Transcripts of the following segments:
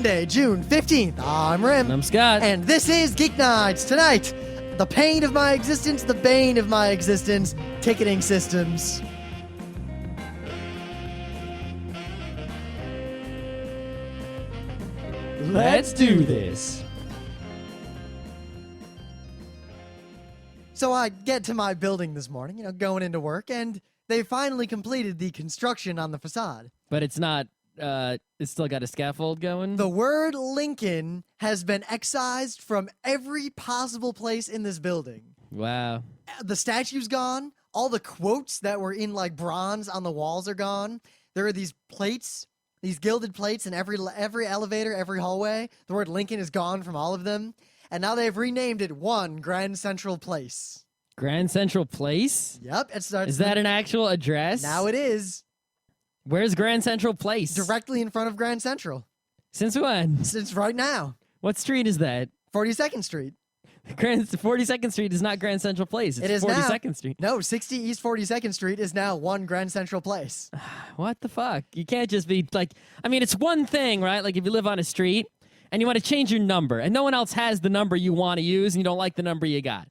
Monday, June 15th. I'm Rim. I'm Scott. And this is Geeknights. Tonight, the pain of my existence, the bane of my existence, ticketing systems. Let's do this. So I get to my building this morning, going into work, and they finally completed the construction on the facade. But it's not, it's still got a scaffold going? The word Lincoln has been excised from every possible place in this building. Wow. The statue's gone. All the quotes that were in like bronze on the walls are gone. There are these plates, these gilded plates in every elevator, every hallway. The word Lincoln is gone from all of them. And now they've renamed it One Grand Central Place. Grand Central Place? Yep. It starts. Is that an actual address? Now it is. Where's Grand Central Place? Directly in front of Grand Central. Since when? Since right now. What street is that? 42nd Street. 42nd Street is not Grand Central Place. It's It is 42nd now. Street. No, 60 East 42nd Street is now One Grand Central Place. What the fuck? You can't just be like, I mean, it's one thing, right? Like if you live on a street and you want to change your number and no one else has the number you want to use and you don't like the number you got.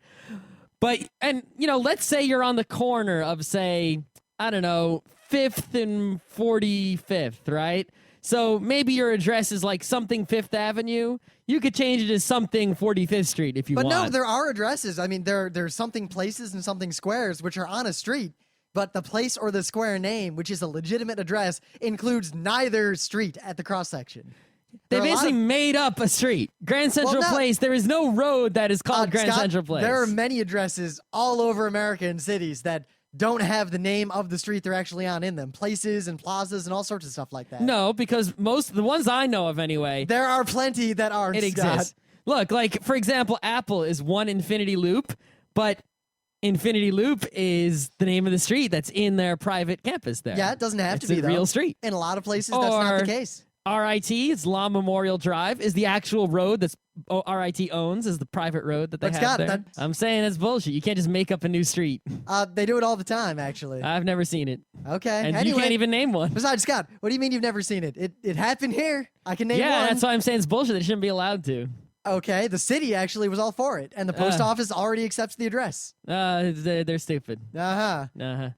But, and, let's say you're on the corner of, say, I don't know, 5th and 45th, right? So maybe your address is like something 5th Avenue. You could change it to something 45th Street if you want. But no, there are addresses. I mean, there's something places and something squares which are on a street, but the place or the square name, which is a legitimate address, includes neither street at the cross section. They basically made up a street. Grand Central Place, there is no road that is called Grand Scott, Central Place. There are many addresses all over America and cities that don't have the name of the street they're actually on in them. Places and plazas and all sorts of stuff like that. No, because most of the ones I know of anyway. There are plenty that aren't, It Scott. exists. Look, like, for example, Apple is One Infinity Loop, but Infinity Loop is the name of the street that's in their private campus there. Yeah, it doesn't have to be, It's a real street. In a lot of places, that's not the case. RIT, it's Law Memorial Drive, is the actual road that's RIT owns, is the private road that they have Scott, there. I'm saying it's bullshit. You can't just make up a new street. They do it all the time, actually. I've never seen it. Okay. And anyway, you can't even name one. Besides, Scott, what do you mean you've never seen it? It happened here. I can name one. Yeah, that's why I'm saying it's bullshit. They shouldn't be allowed to. Okay, the city actually was all for it, and the post office already accepts the address. They're stupid. Uh-huh.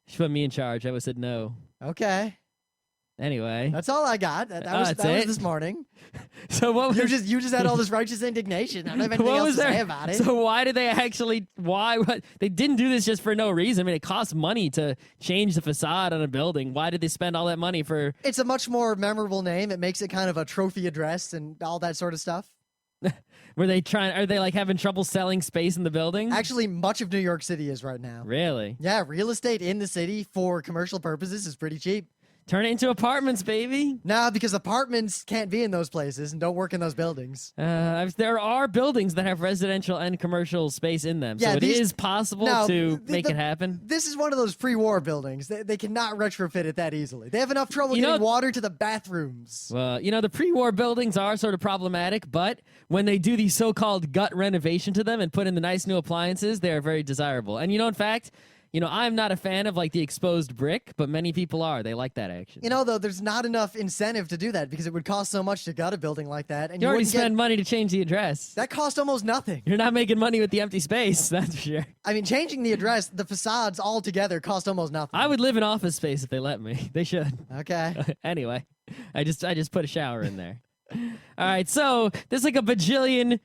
She put me in charge. I would have said no. Okay. Anyway. That's all I got. That was this morning. So what was... You just had all this righteous indignation. I don't have anything else to say about it. So why did they actually... They didn't do this just for no reason. I mean, it costs money to change the facade on a building. Why did they spend all that money for... It's a much more memorable name. It makes it kind of a trophy address and all that sort of stuff. Are they like having trouble selling space in the building? Actually, much of New York City is right now. Really? Yeah, real estate in the city for commercial purposes is pretty cheap. Turn it into apartments, baby. No, because apartments can't be in those places and don't work in those buildings. There are buildings that have residential and commercial space in them, Yeah, so it is possible to make it happen. This is one of those pre-war buildings. They cannot retrofit it that easily. They have enough trouble getting water to the bathrooms. Well, the pre-war buildings are sort of problematic, but when they do the so-called gut renovation to them and put in the nice new appliances, they are very desirable. And in fact... I'm not a fan of, like, the exposed brick, but many people are. They like that action. Though, there's not enough incentive to do that because it would cost so much to gut a building like that. And you already spend money to change the address. That cost almost nothing. You're not making money with the empty space, that's for sure. I mean, changing the address, the facades all together cost almost nothing. I would live in office space if they let me. They should. Okay. Anyway, I just put a shower in there. All right, so there's like a bajillion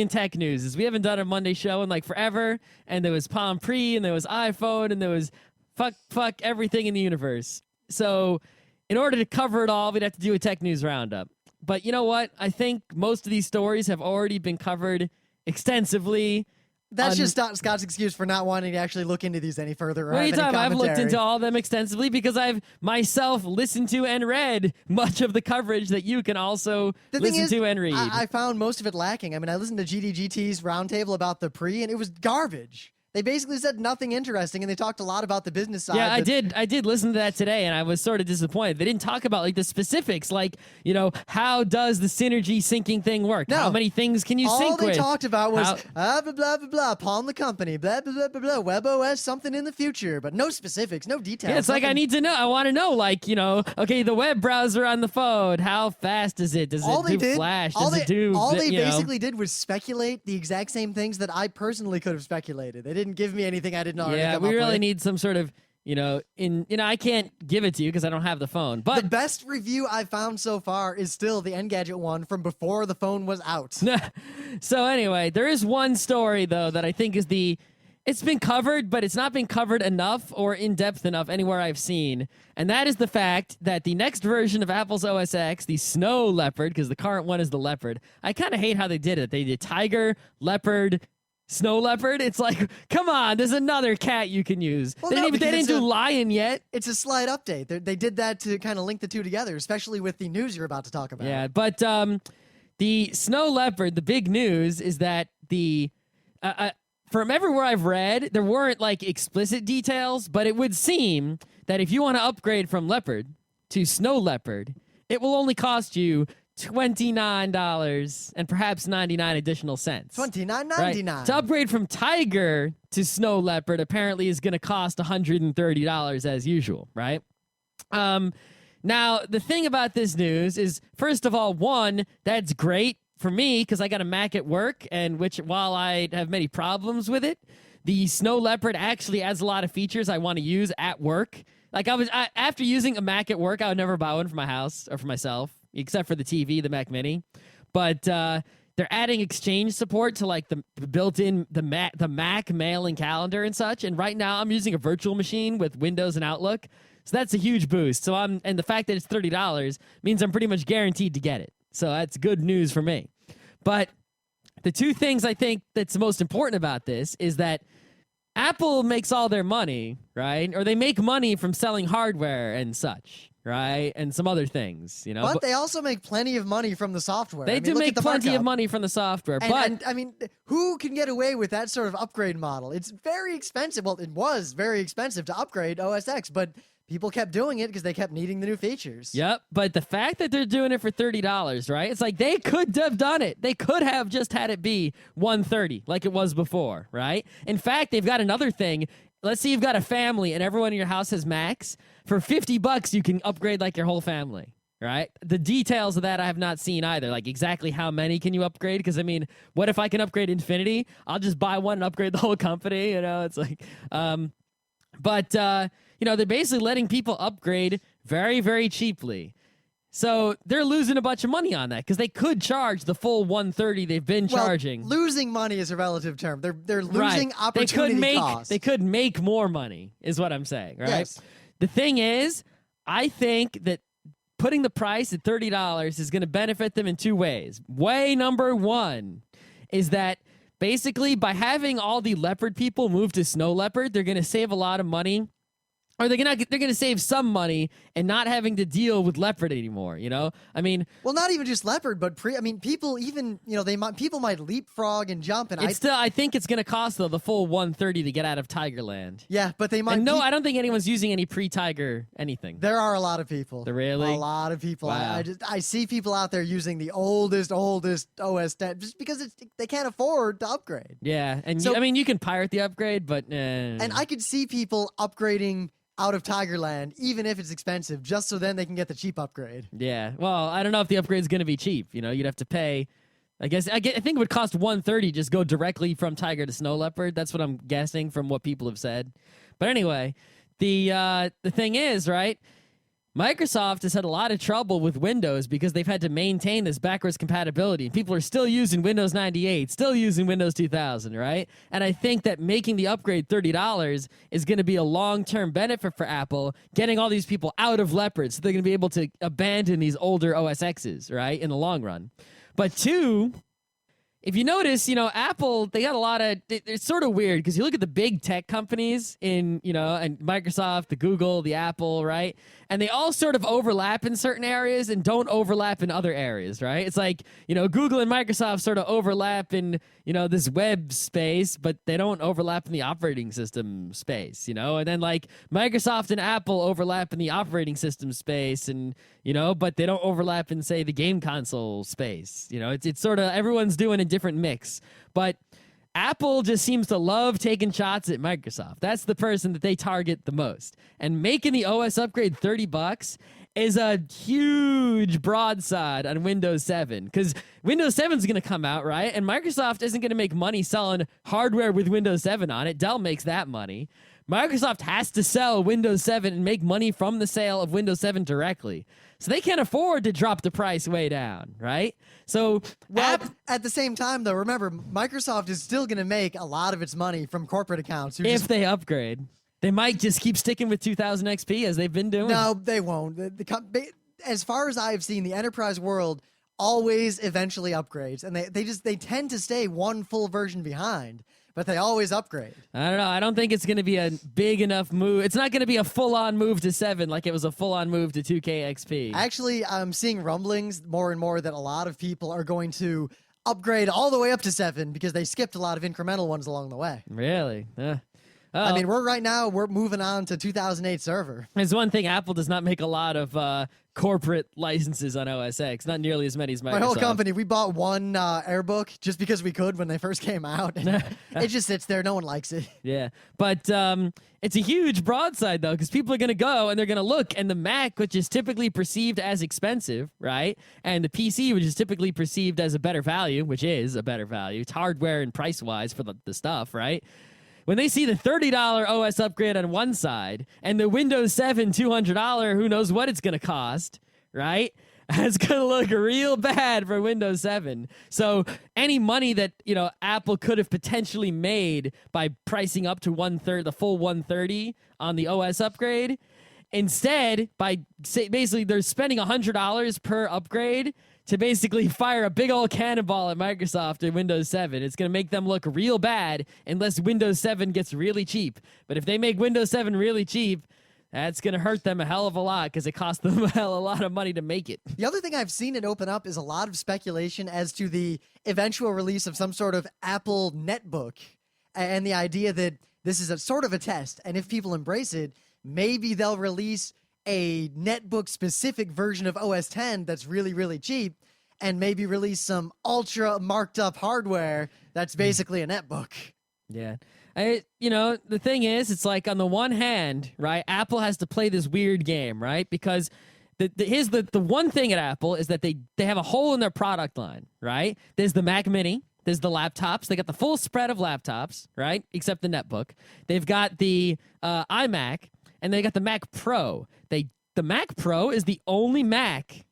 tech news. We haven't done a Monday show in like forever, and there was Palm Pre, and there was iPhone, and there was fuck everything in the universe. So in order to cover it all, we'd have to do a tech news roundup. But you know what? I think most of these stories have already been covered extensively. That's just Scott's excuse for not wanting to actually look into these any further. What are you talking about? I've looked into all of them extensively because I've myself listened to and read much of the coverage that you can also listen to and read. I found most of it lacking. I mean, I listened to GDGT's roundtable about the Pre, and it was garbage. They basically said nothing interesting, and they talked a lot about the business side. Yeah, I did listen to that today, and I was sort of disappointed. They didn't talk about like the specifics, like how does the synergy syncing thing work? No. How many things can you sync All they with? talked about was blah blah blah blah, palm the company, blah blah blah blah blah, WebOS something in the future, but no specifics, no details. Yeah, it's like I need to know. I want to know, like okay, the web browser on the phone. How fast is it? Does it do Flash? Does it do? All they basically did was speculate the exact same things that I personally could have speculated. They didn't give me anything I didn't already come up with. Yeah, we really need some sort of, I can't give it to you because I don't have the phone. But the best review I've found so far is still the Engadget one from before the phone was out. So anyway, there is one story though that I think is it's been covered, but it's not been covered enough or in depth enough anywhere I've seen. And that is the fact that the next version of Apple's OS X, the Snow Leopard, because the current one is the Leopard. I kind of hate how they did it. They did Tiger, Leopard, Snow Leopard. It's like, come on, there's another cat you can use. Well, they didn't do Lion yet. It's a slight update. They did that to kind of link the two together, especially with the news you're about to talk about. Yeah, but the Snow Leopard, the big news is that from everywhere I've read, there weren't like explicit details, but it would seem that if you want to upgrade from Leopard to Snow Leopard, it will only cost you $29 and perhaps 99 additional cents. $29.99. Right? To upgrade from Tiger to Snow Leopard apparently is going to cost $130 as usual, right? Now, the thing about this news is, first of all, one, that's great for me because I got a Mac at work, and while I have many problems with it, the Snow Leopard actually adds a lot of features I want to use at work. Like after using a Mac at work, I would never buy one for my house or for myself, except for the TV, the Mac Mini. But they're adding Exchange support to like the built-in the Mac mail and calendar and such. And right now, I'm using a virtual machine with Windows and Outlook, so that's a huge boost. And the fact that it's $30 means I'm pretty much guaranteed to get it. So that's good news for me. But the two things I think that's most important about this is that Apple makes all their money, right? Or they make money from selling hardware and such, right? And some other things, But they also make plenty of money from the software. They do make plenty of money from the software. And I mean, who can get away with that sort of upgrade model? It's very expensive. Well, it was very expensive to upgrade OS X, but people kept doing it because they kept needing the new features. Yep, but the fact that they're doing it for $30, right? It's like they could have done it. They could have just had it be $130 like it was before, right? In fact, they've got another thing. Let's say you've got a family and everyone in your house has Macs. For $50, you can upgrade like your whole family, right? The details of that I have not seen either. Like exactly how many can you upgrade? Because I mean, what if I can upgrade Infinity? I'll just buy one and upgrade the whole company. It's like, they're basically letting people upgrade very, very cheaply. So they're losing a bunch of money on that because they could charge the full $130 they've been charging. Losing money is a relative term. They're losing opportunity cost. They could make more money, is what I'm saying, right? Yes. The thing is, I think that putting the price at $30 is going to benefit them in two ways. Way number one is that basically by having all the Leopard people move to Snow Leopard, they're going to save a lot of money. Or they're going to save some money and not having to deal with Leopard anymore, I mean, well, not even just Leopard, but people even, people might leapfrog and jump, and I think it's going to cost though the full $130 to get out of Tigerland. Yeah, but they might. And no, I don't think anyone's using any pre-Tiger anything. There are a lot of people. There really? A lot of people. Wow. I see people out there using the oldest OS just because they can't afford to upgrade. Yeah, and you can pirate the upgrade, but and I could see people upgrading out of Tigerland, even if it's expensive, just so then they can get the cheap upgrade. Yeah. Well, I don't know if the upgrade's going to be cheap. You'd have to pay. I think it would cost $130 just go directly from Tiger to Snow Leopard. That's what I'm guessing from what people have said. But anyway, the thing is, right? Microsoft has had a lot of trouble with Windows because they've had to maintain this backwards compatibility. People are still using Windows 98, still using Windows 2000, right? And I think that making the upgrade $30 is going to be a long-term benefit for Apple, getting all these people out of Leopard so they're going to be able to abandon these older OS X's, right, in the long run. But two, if you notice, Apple, they got a lot of, it's sort of weird because you look at the big tech companies and Microsoft, the Google, the Apple, right? And they all sort of overlap in certain areas and don't overlap in other areas, right? It's like, Google and Microsoft sort of overlap in, this web space, but they don't overlap in the operating system space, And then like Microsoft and Apple overlap in the operating system space and, but they don't overlap in, say, the game console space. It's sort of everyone's doing a different mix. But Apple just seems to love taking shots at Microsoft. That's the person that they target the most. And making the OS upgrade $30 is a huge broadside on Windows 7 because Windows 7 is going to come out, right? And Microsoft isn't going to make money selling hardware with Windows 7 on it. Dell makes that money. Microsoft has to sell Windows 7 and make money from the sale of Windows 7 directly. So they can't afford to drop the price way down, right? So, at the same time, though, remember, Microsoft is still going to make a lot of its money from corporate accounts. If they upgrade, they might just keep sticking with 2000 XP as they've been doing. No, they won't. As far as I've seen, the enterprise world always eventually upgrades, and they tend to stay one full version behind. But they always upgrade. I don't know. I don't think it's going to be a big enough move. It's not going to be a full-on move to 7 like it was a full-on move to 2K XP. Actually, I'm seeing rumblings more and more that a lot of people are going to upgrade all the way up to 7 because they skipped a lot of incremental ones along the way. Really? I mean, we're moving on to 2008 server. There's one thing, Apple does not make a lot of corporate licenses on OS X, not nearly as many as Microsoft. My whole company, we bought one Airbook just because we could when they first came out. And it just sits there. No one likes it. Yeah, but it's a huge broadside, though, because people are going to go and they're going to look, and the Mac, which is typically perceived as expensive, right, and the PC, which is typically perceived as a better value, which is a better value. It's hardware and price-wise for the stuff, right? When they see the $30 OS upgrade on one side and the Windows 7 $200, who knows what it's going to cost, right? It's going to look real bad for Windows 7. So any money that, Apple could have potentially made by pricing up to the full 130 on the OS upgrade, instead, basically they're spending $100 per upgrade to basically fire a big old cannonball at Microsoft in Windows 7. It's going to make them look real bad unless Windows 7 gets really cheap. But if they make Windows 7 really cheap, that's going to hurt them a hell of a lot because it cost them a lot of money to make it. The other thing I've seen it open up is a lot of speculation as to the eventual release of some sort of Apple netbook and the idea that this is a sort of a test. And if people embrace it, maybe they'll release a netbook-specific version of OS X that's really, really cheap, and maybe release some ultra marked-up hardware that's basically a netbook. Yeah. The thing is, it's like on the one hand, right, Apple has to play this weird game, right? Because here's the one thing at Apple is that they have a hole in their product line, right? There's the Mac Mini. There's the laptops. They got the full spread of laptops, right? Except the netbook. They've got the iMac, and they got the Mac Pro. The Mac Pro is the only Mac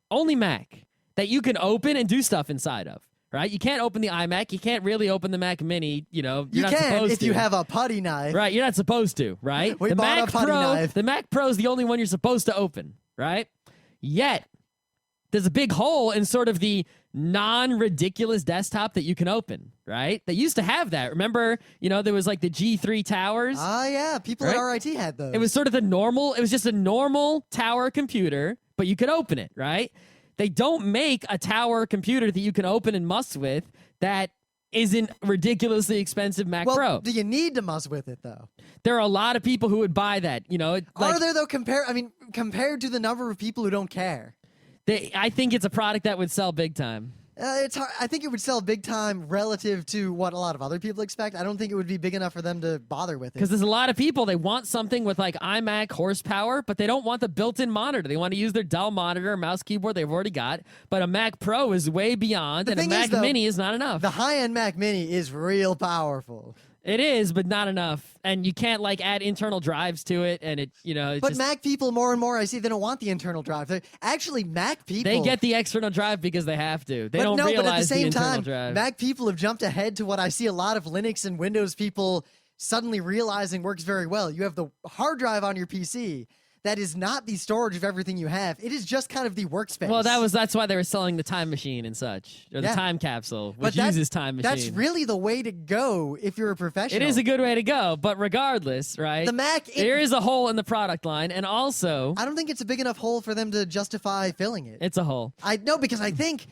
that you can open and do stuff inside of, right? You can't open the iMac. You can't really open the Mac Mini. You're not supposed if to. You have a putty knife. Right, you're not supposed to, right? We bought a putty knife. The Mac Pro is the only one you're supposed to open, right? Yet, there's a big hole in sort of the non-ridiculous desktop that you can open, right? They used to have that. Remember, there was like the G3 towers. Yeah. People at RIT had those. It was sort of it was just a normal tower computer, but you could open it, right? They don't make a tower computer that you can open and muss with that isn't ridiculously expensive Mac Pro. Do you need to muss with it, though? There are a lot of people who would buy that, Are there, though, compared to the number of people who don't care? I think it's a product that would sell big time. It's hard. I think it would sell big time relative to what a lot of other people expect. I don't think it would be big enough for them to bother with it. Because there's a lot of people, they want something with like iMac horsepower, but they don't want the built-in monitor. They want to use their Dell monitor, mouse, keyboard they've already got. But a Mac Pro is way beyond, and a Mac Mini is not enough. The high-end Mac Mini is real powerful. It is, but not enough. And you can't add internal drives to it, and But Mac people more and more, I see, they don't want the internal drive. Actually, Mac people, they get the external drive because they have to. They don't but realize at the same internal time, drive. Mac people have jumped ahead to what I see a lot of Linux and Windows people suddenly realizing works very well. You have the hard drive on your PC that is not the storage of everything you have. It is just kind of the workspace. Well, that's why they were selling the time machine and such, or the time capsule, which uses time machine. That's really the way to go if you're a professional. It is a good way to go, but regardless, right? The Mac, there is a hole in the product line, and also I don't think it's a big enough hole for them to justify filling it. It's a hole. I know, because I think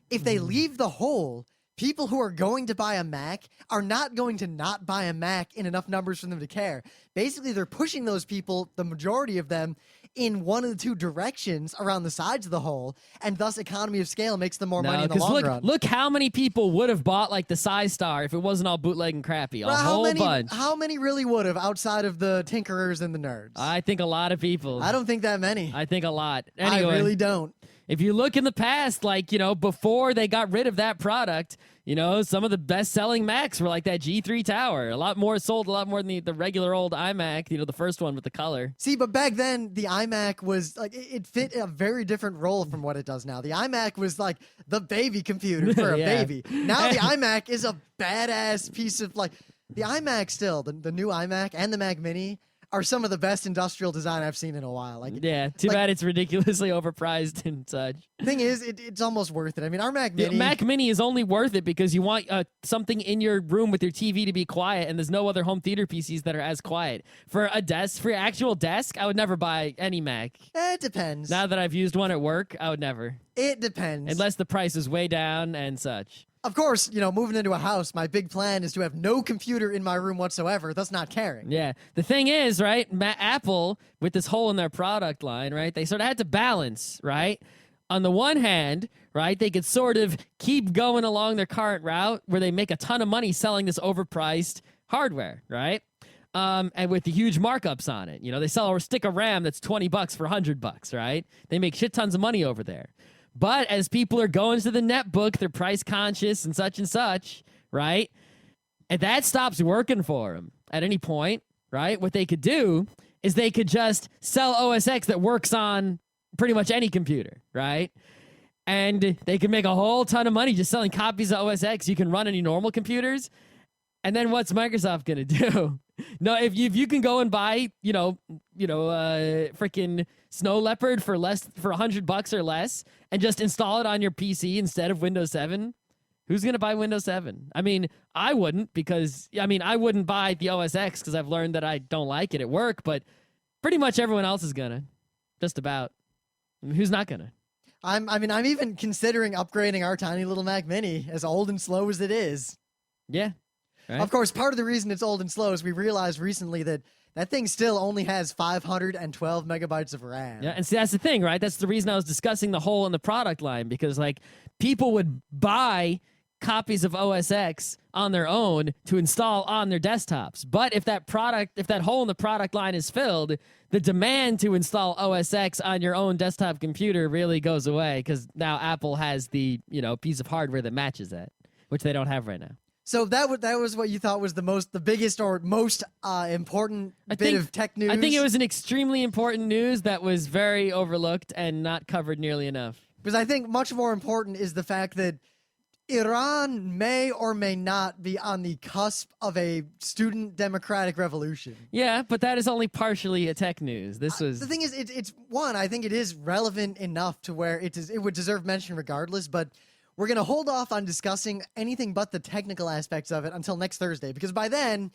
if they leave the hole, people who are going to buy a Mac are not going to not buy a Mac in enough numbers for them to care. Basically, they're pushing those people, the majority of them, in one of the two directions around the sides of the hole, and thus economy of scale makes them more money in the long run. Look how many people would have bought like the Star if it wasn't all bootleg and crappy. Bunch. How many really would have outside of the tinkerers and the nerds? I think a lot of people. I don't think that many. I think a lot. Anyway, I really don't. If you look in the past, like, before they got rid of that product, some of the best-selling Macs were like that G3 Tower. A lot more sold, a lot more than the regular old iMac, the first one with the color. See, but back then, the iMac was, like, it fit a very different role from what it does now. The iMac was, like, the baby computer for a baby. Now the iMac is a badass piece of, like, the iMac still, the new iMac and the Mac Mini are some of the best industrial design I've seen in a while. Too bad it's ridiculously overpriced and such. Thing is, it's almost worth it. I mean, our Mac Mini... The Mac Mini is only worth it because you want something in your room with your TV to be quiet, and there's no other home theater PCs that are as quiet. For your actual desk, I would never buy any Mac. It depends. Now that I've used one at work, I would never. It depends. Unless the price is way down and such. Of course, moving into a house, my big plan is to have no computer in my room whatsoever, thus not caring. Yeah. The thing is, right, Apple, with this hole in their product line, right, they sort of had to balance, right? On the one hand, right, they could sort of keep going along their current route where they make a ton of money selling this overpriced hardware, right? And with the huge markups on it. They sell a stick of RAM that's $20 for $100, right? They make shit tons of money over there. But as people are going to the netbook, they're price conscious and such, right? And that stops working for them at any point, right? What they could do is they could just sell OS X that works on pretty much any computer, right? And they could make a whole ton of money just selling copies of OS X you can run on any normal computers. And then what's Microsoft gonna do? No, if you can go and buy, freaking Snow Leopard for $100 or less, and just install it on your PC instead of Windows 7, who's gonna buy Windows 7? I mean, I wouldn't I wouldn't buy the OS X because I've learned that I don't like it at work. But pretty much everyone else is gonna, just about. I mean, who's not gonna? I'm even considering upgrading our tiny little Mac Mini, as old and slow as it is. Yeah. Right. Of course, part of the reason it's old and slow is we realized recently that thing still only has 512 megabytes of RAM. Yeah, and see, that's the thing, right? That's the reason I was discussing the hole in the product line, because, like, people would buy copies of OS X on their own to install on their desktops. But if that hole in the product line is filled, the demand to install OS X on your own desktop computer really goes away, because now Apple has the, piece of hardware that matches that, which they don't have right now. So that was what you thought was the biggest or most important bit of tech news? I think it was an extremely important news that was very overlooked and not covered nearly enough. Because I think much more important is the fact that Iran may or may not be on the cusp of a student democratic revolution. Yeah, but that is only partially a tech news. This was... The thing is, it's one, I think it is relevant enough to where it would deserve mention regardless, but we're going to hold off on discussing anything but the technical aspects of it until next Thursday, because by then,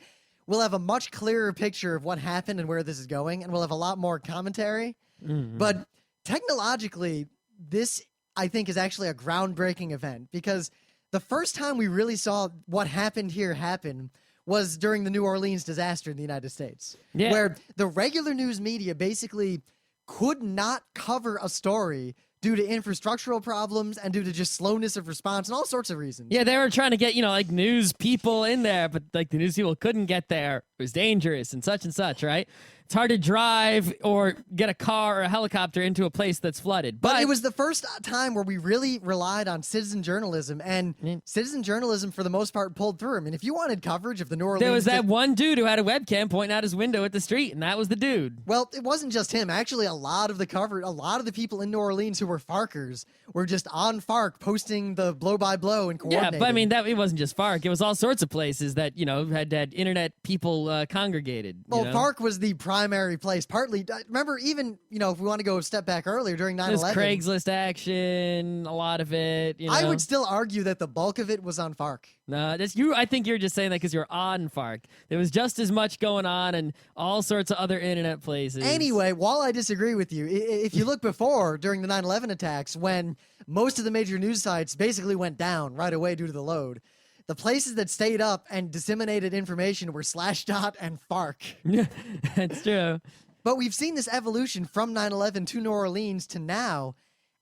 we'll have a much clearer picture of what happened and where this is going, and we'll have a lot more commentary. Mm-hmm. But technologically, this, I think, is actually a groundbreaking event, because the first time we really saw what happened here happen was during the New Orleans disaster in the United States, where the regular news media basically could not cover a story due to infrastructural problems and due to just slowness of response and all sorts of reasons. Yeah, they were trying to get, news people in there, but, the news people couldn't get there. It was dangerous and such, right? It's hard to drive or get a car or a helicopter into a place that's flooded. But it was the first time where we really relied on citizen journalism, and citizen journalism, for the most part, pulled through. I mean, if you wanted coverage of the New Orleans... There was that one dude who had a webcam pointing out his window at the street, and that was the dude. Well, it wasn't just him. Actually, a lot of the people in New Orleans who were FARCers were just on FARC posting the blow-by-blow and coordinating. Yeah, but I mean, it wasn't just FARC. It was all sorts of places that, had internet people congregated. Well, you know? Park was the primary place. Partly, remember, even if we want to go a step back earlier during 9/11, There's Craigslist action, a lot of it. I would still argue that the bulk of it was on Fark. No, that's you. I think you're just saying that because you're on Fark. There was just as much going on and all sorts of other internet places. Anyway, while I disagree with you, if you look before during the 9/11 attacks, when most of the major news sites basically went down right away due to the load, the places that stayed up and disseminated information were Slashdot and Fark. That's true. But we've seen this evolution from 9/11 to New Orleans to now,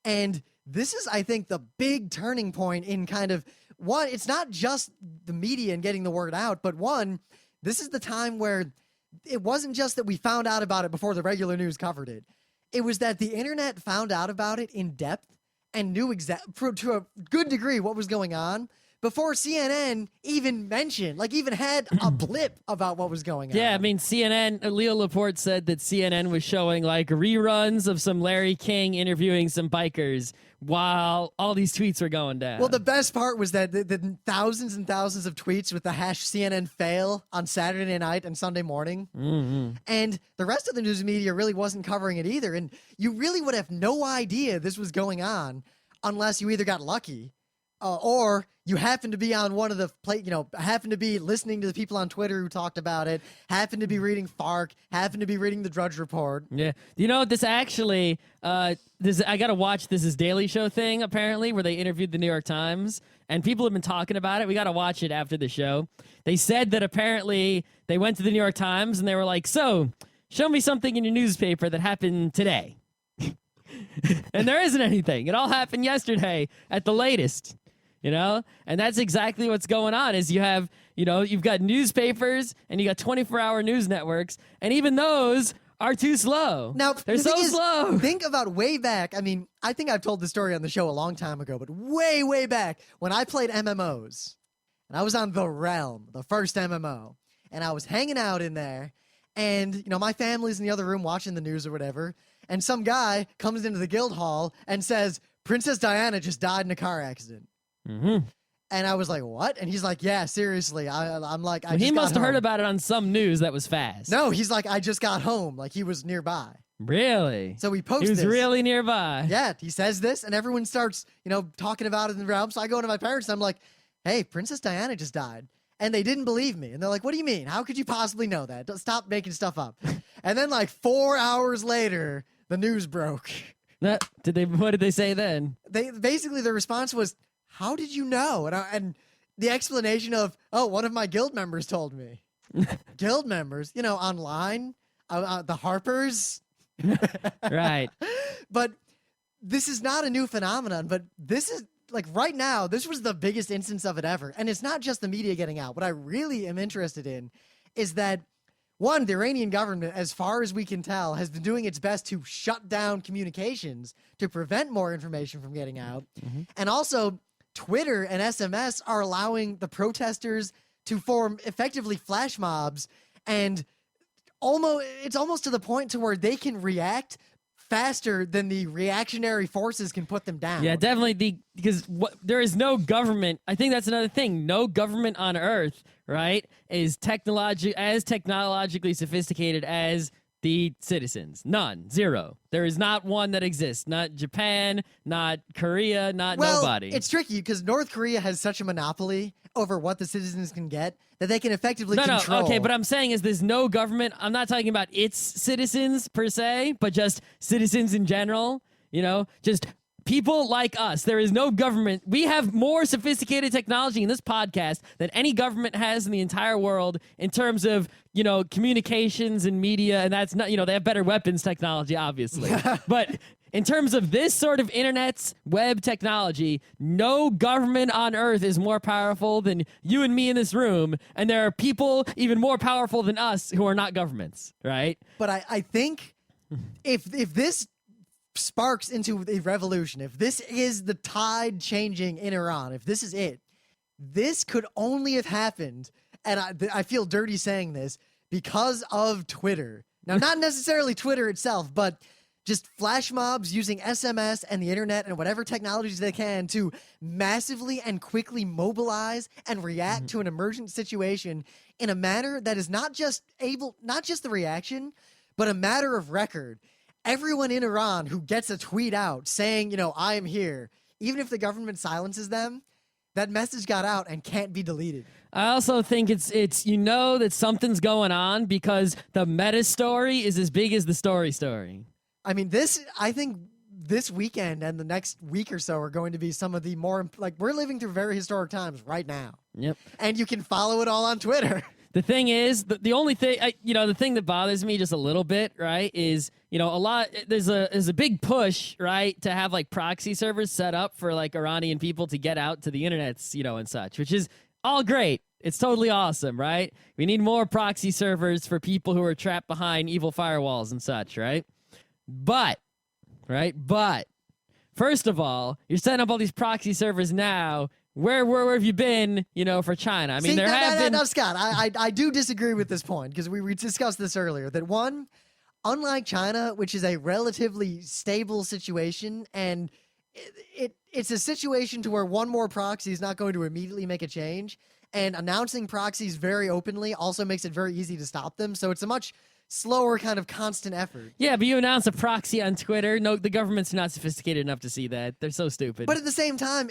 and this is, I think, the big turning point in kind of, one, it's not just the media and getting the word out, but one, this is the time where it wasn't just that we found out about it before the regular news covered it. It was that the internet found out about it in depth and knew to a good degree what was going on before CNN even mentioned, even had a blip about what was going on. Yeah, I mean, CNN, Leo Laporte said that CNN was showing reruns of some Larry King interviewing some bikers while all these tweets were going down. Well, the best part was that the thousands and thousands of tweets with the #CNN fail on Saturday night and Sunday morning. Mm-hmm. And the rest of the news media really wasn't covering it either. And you really would have no idea this was going on unless you either got lucky or you happen to be on one of the happen to be listening to the people on Twitter who talked about it, happen to be reading Fark, happen to be reading the Drudge Report. Yeah. This actually, I got to watch this Daily Show thing, apparently, where they interviewed the New York Times, and people have been talking about it. We got to watch it after the show. They said that apparently they went to the New York Times and they were like, so, show me something in your newspaper that happened today. And there isn't anything. It all happened yesterday at the latest. And that's exactly what's going on is you have, you've got newspapers and you got 24-hour news networks, and even those are too slow. Now, they're so slow. Think about way back. I mean, I think I've told the story on the show a long time ago, but way, way back when I played MMOs and I was on The Realm, the first MMO, and I was hanging out in there, and, my family's in the other room watching the news or whatever, and some guy comes into the guild hall and says, Princess Diana just died in a car accident. Mm-hmm. And I was like, what? And he's like, yeah, seriously. I'm like, he must have heard about it on some news that was fast. No, he's like, I just got home. Like, he was nearby. Really? So he posts He was this. really nearby. Yeah, he says this, and everyone starts, talking about it in the realm. So I go to my parents, and I'm like, hey, Princess Diana just died. And they didn't believe me. And they're like, what do you mean? How could you possibly know that? Stop making stuff up. And then 4 hours later, the news broke. What did they say then? Basically, the response was, how did you know? And the explanation of, one of my guild members told me. Guild members, online, the Harpers. Right. But this is not a new phenomenon, but this is, right now, this was the biggest instance of it ever. And it's not just the media getting out. What I really am interested in is that, one, the Iranian government, as far as we can tell, has been doing its best to shut down communications to prevent more information from getting out. Mm-hmm. And also, Twitter and SMS are allowing the protesters to form effectively flash mobs, and it's almost to the point to where they can react faster than the reactionary forces can put them down. Yeah, definitely. Because there is no government. I think that's another thing. No government on Earth, right, is technologically sophisticated as the citizens. None. Zero. There is not one that exists. Not Japan, not Korea, nobody. It's tricky because North Korea has such a monopoly over what the citizens can get that they can effectively control. No, okay, but I'm saying is there's no government. I'm not talking about its citizens per se, but just citizens in general, just people like us. There is no government. We have more sophisticated technology in this podcast than any government has in the entire world in terms of, communications and media. And that's not, they have better weapons technology, obviously. But in terms of this sort of internet's web technology, no government on Earth is more powerful than you and me in this room. And there are people even more powerful than us who are not governments, right? But I think if this sparks into a revolution, if this is the tide changing in Iran, if this is it, this could only have happened, and I feel dirty saying this, because of Twitter. Now, not necessarily Twitter itself, but just flash mobs using SMS and the internet and whatever technologies they can to massively and quickly mobilize and react to an emergent situation in a manner that is not just the reaction, but a matter of record. Everyone in Iran who gets a tweet out saying, I am here, even if the government silences them, that message got out and can't be deleted. I also think it's that something's going on because the meta story is as big as the story. I mean, I think this weekend and the next week or so are going to be some of the more, we're living through very historic times right now. Yep. And you can follow it all on Twitter. The thing is, the only thing, the thing that bothers me just a little bit, right, is, there's a big push, right, to have proxy servers set up for Iranian people to get out to the internets, and such, which is all great. It's totally awesome, right? We need more proxy servers for people who are trapped behind evil firewalls and such, right? But, first of all, you're setting up all these proxy servers now. Where have you been, for China? I mean, No, Scott, I do disagree with this point because we discussed this earlier. That one, unlike China, which is a relatively stable situation, and it's a situation to where one more proxy is not going to immediately make a change, and announcing proxies very openly also makes it very easy to stop them. So it's a much slower kind of constant effort. Yeah, but you announce a proxy on Twitter. No, the government's not sophisticated enough to see that. They're so stupid. But at the same time,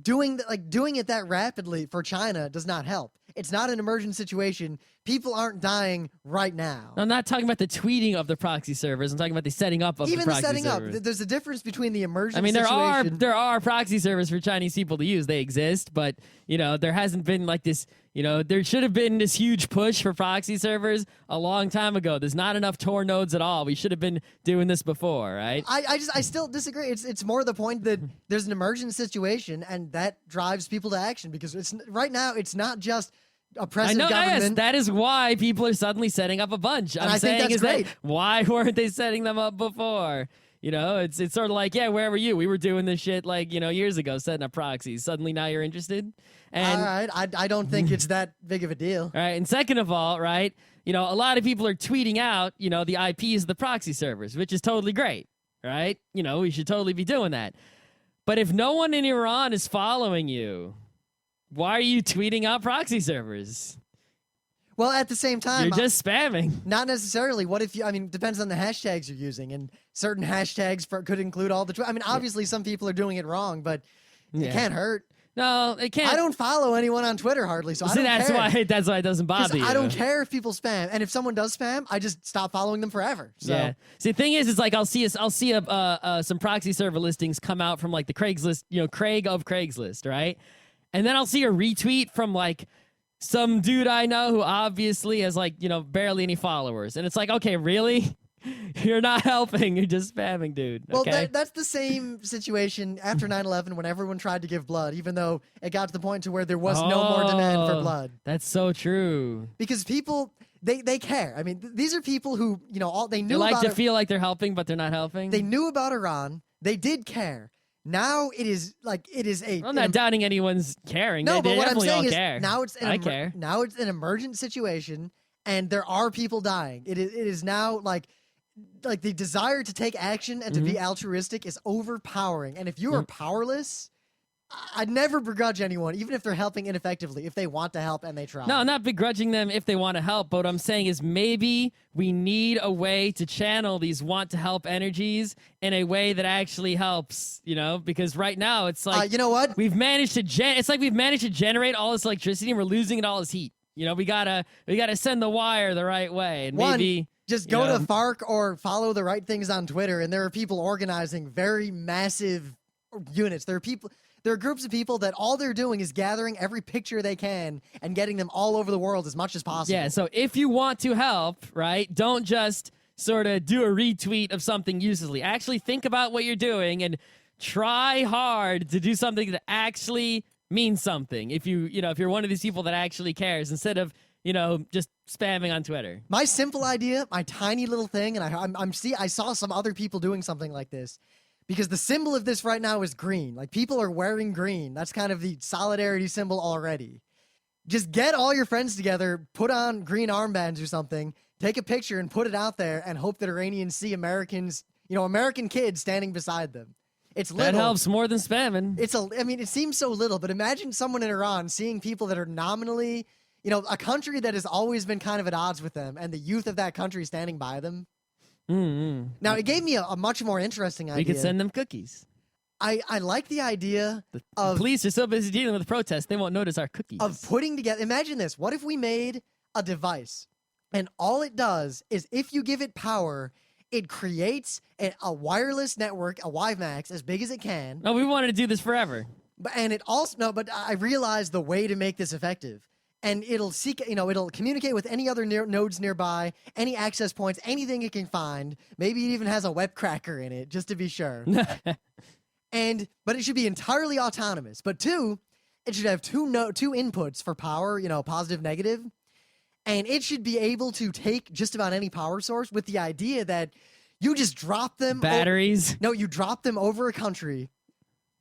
doing it that rapidly for China does not help. It's not an emergent situation. People aren't dying right now. I'm not talking about the tweeting of the proxy servers. I'm talking about the setting up of the proxy servers. Even the setting up. There's a difference between the emergent situation. I mean, there are proxy servers for Chinese people to use. They exist, but there hasn't been this. There should have been this huge push for proxy servers a long time ago. There's not enough Tor nodes at all. We should have been doing this before, right? I still disagree. It's more the point that there's an emergent situation and that drives people to action because right now it's not just oppressive government. Yes, that is why people are suddenly setting up a bunch. I think that's great. Why weren't they setting them up before? It's sort of where were you? We were doing this shit years ago, setting up proxies. Suddenly now you're interested? And, all right, I don't think it's that big of a deal. All right, and second of all, right, a lot of people are tweeting out, the IPs of the proxy servers, which is totally great, right? We should totally be doing that. But if no one in Iran is following you, why are you tweeting out proxy servers? Well, at the same time, you're just spamming. Not necessarily. What if depends on the hashtags you're using, and certain hashtags could include all the. Obviously, some people are doing it wrong, but it can't hurt. No, it can't. I don't follow anyone on Twitter hardly, so I don't that's care. That's why it doesn't bother you. I don't care if people spam, and if someone does spam, I just stop following them forever. So. Yeah. See, the thing is, it's I'll see some proxy server listings come out from the Craigslist, Craig of Craigslist, right? And then I'll see a retweet from some dude I know who obviously has barely any followers, and it's okay, really? You're not helping. You're just spamming, dude. Okay? Well, that's the same situation after 9/11 when everyone tried to give blood, even though it got to the point to where there was no more demand for blood. That's so true. Because people, they care. I mean, these are people who, they knew they about to feel like they're helping, but they're not helping. They knew about Iran. They did care. Now it is I'm not doubting anyone's caring. No, they but what I'm saying is care. now it's I care. Now it's an emergent situation, and there are people dying. It is now the desire to take action and to be altruistic is overpowering. And if you are powerless, I'd never begrudge anyone, even if they're helping ineffectively, if they want to help and they try. No, I'm not begrudging them if they want to help, but what I'm saying is maybe we need a way to channel these want to help energies in a way that actually helps, because right now it's you know what? We've managed to generate all this electricity and we're losing it all as heat. We gotta send the wire the right way, and maybe just go to FARC or follow the right things on Twitter, and there are people organizing very massive units. There are groups of people that all they're doing is gathering every picture they can and getting them all over the world as much as possible. Yeah, so if you want to help, right, don't just sort of do a retweet of something uselessly. Actually think about what you're doing and try hard to do something that actually means something. If you're one of these people that actually cares, instead of just spamming on Twitter. My simple idea, my tiny little thing, and I saw some other people doing something like this. Because the symbol of this right now is green. People are wearing green. That's kind of the solidarity symbol already. Just get all your friends together, put on green armbands or something, take a picture and put it out there and hope that Iranians see Americans, American kids standing beside them. It's That little. helps more than spamming. It seems so little, but imagine someone in Iran seeing people that are nominally, a country that has always been kind of at odds with them, and the youth of that country standing by them. Mm-hmm. Now, it gave me a much more interesting idea. We could send them cookies. I like the idea of Police are so busy dealing with the protests, they won't notice our cookies. of putting together. Imagine this. What if we made a device, and all it does is if you give it power, it creates a wireless network, a WiMAX, as big as it can. No, we wanted to do this forever. And it also but I realized the way to make this effective. And it'll it'll communicate with any other nodes nearby, any access points, anything it can find. Maybe it even has a web cracker in it, just to be sure. But it should be entirely autonomous. But it should have two inputs for power, positive, negative. And it should be able to take just about any power source with the idea that you just drop them. Batteries. No, you drop them over a country,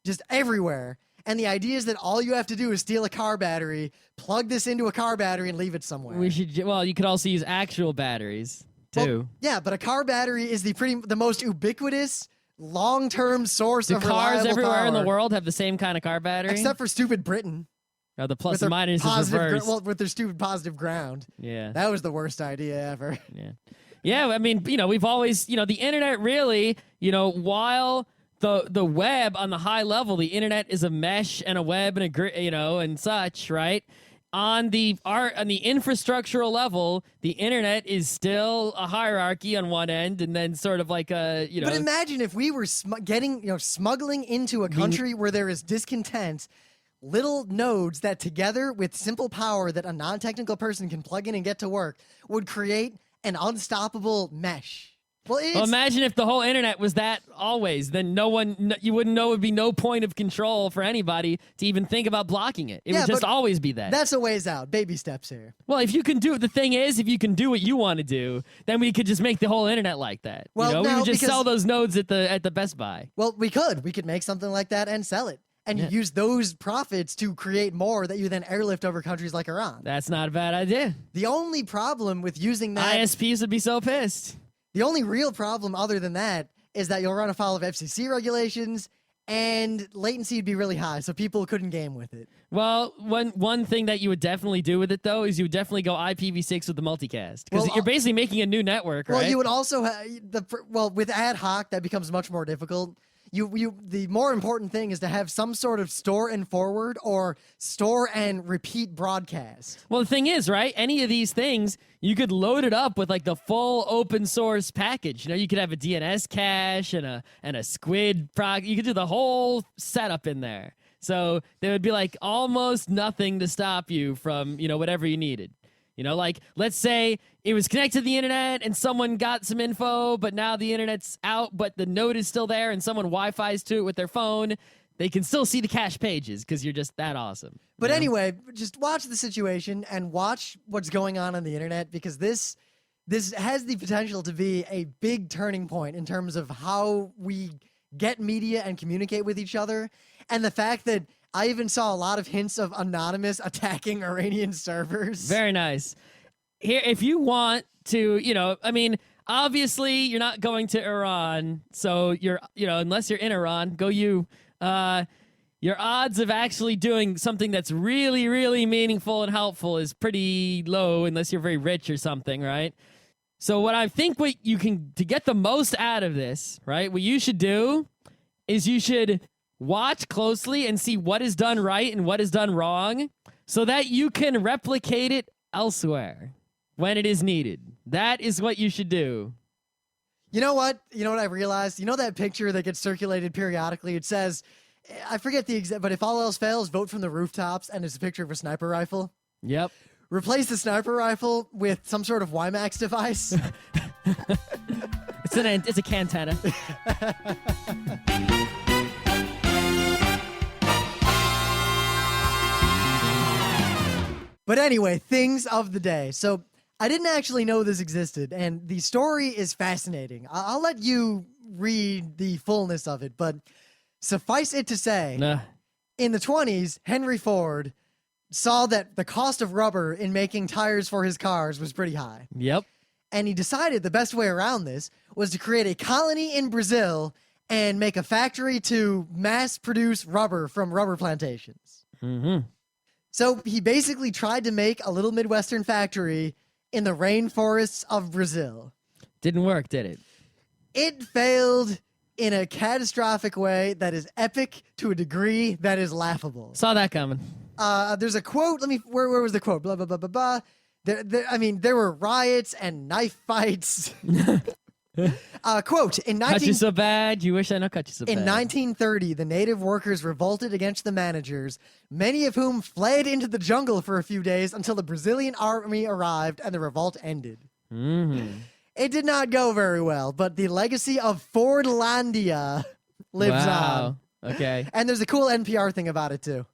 just everywhere. And the idea is that all you have to do is steal a car battery, plug this into a car battery, and leave it somewhere. You could also use actual batteries too. Well, yeah, but a car battery is the most ubiquitous, long-term source of reliable Cars everywhere power. in the world have the same kind of car battery? Except for stupid Britain. Oh, the plus With and their minus is positive reversed. with their stupid positive ground. Yeah. That was the worst idea ever. Yeah. Yeah, I mean, we've always, the internet really, while the web on the high level, the internet is a mesh and a web and and such, right? On the infrastructural level, the internet is still a hierarchy on one end, and then sort of like a But imagine if we were smuggling into a country where there is discontent, little nodes that together with simple power that a non-technical person can plug in and get to work would create an unstoppable mesh. Well, imagine if the whole internet was that always. Then you wouldn't know. It would be no point of control for anybody to even think about blocking it. It would just always be that. That's a ways out. Baby steps here. Well, if you can do it, the thing is, if you can do what you want to do, then we could just make the whole internet like that. Well, we would just sell those nodes at the Best Buy. Well, we could make something like that and sell it. And you use those profits to create more that you then airlift over countries like Iran. That's not a bad idea. The only problem with using that... ISPs would be so pissed. The only real problem other than that is that you'll run afoul of FCC regulations and latency would be really high, so people couldn't game with it. Well, one thing that you would definitely do with it, though, is you would definitely go IPv6 with the multicast. Because you're basically making a new network, right? Well, you would also with ad hoc, that becomes much more difficult. The more important thing is to have some sort of store and forward or store and repeat broadcast. Well, the thing is, right? Any of these things, you could load it up with like the full open source package. You could have a DNS cache and a squid proc. You could do the whole setup in there. So there would be like almost nothing to stop you from, whatever you needed. Like, let's say it was connected to the internet and someone got some info, but now the internet's out, but the node is still there and someone Wi-Fi's to it with their phone. They can still see the cache pages because you're just that awesome. But anyway, just watch the situation and watch what's going on the internet, because this has the potential to be a big turning point in terms of how we get media and communicate with each other. And the fact that I even saw a lot of hints of Anonymous attacking Iranian servers. Very nice. Here, if you want to, obviously you're not going to Iran, so unless you're in Iran, go you. Your odds of actually doing something that's really, really meaningful and helpful is pretty low unless you're very rich or something, right? So what I think to get the most out of this, right, what you should do is you should watch closely and see what is done right and what is done wrong so that you can replicate it elsewhere when it is needed. That is what you should do. You know what? I realized? That picture that gets circulated periodically? It says, I forget the exact, but if all else fails, vote from the rooftops, and it's a picture of a sniper rifle. Yep. Replace the sniper rifle with some sort of WiMAX device. It's a cantana. But anyway, things of the day. So I didn't actually know this existed, and the story is fascinating. I'll let you read the fullness of it, but suffice it to say, in the 20s, Henry Ford saw that the cost of rubber in making tires for his cars was pretty high. Yep. And he decided the best way around this was to create a colony in Brazil and make a factory to mass produce rubber from rubber plantations. Mm-hmm. So he basically tried to make a little Midwestern factory in the rainforests of Brazil. Didn't work, did it? It failed in a catastrophic way that is epic to a degree that is laughable. Saw that coming. There's a quote. Where was the quote? Blah, blah, blah, blah, blah. There were riots and knife fights. Quote, Cut you so bad, you wish I not cut you so bad. In 1930, the native workers revolted against the managers, many of whom fled into the jungle for a few days until the Brazilian army arrived and the revolt ended. Mm-hmm. It did not go very well, but the legacy of Fordlandia lives on. Okay. And there's a cool NPR thing about it, too.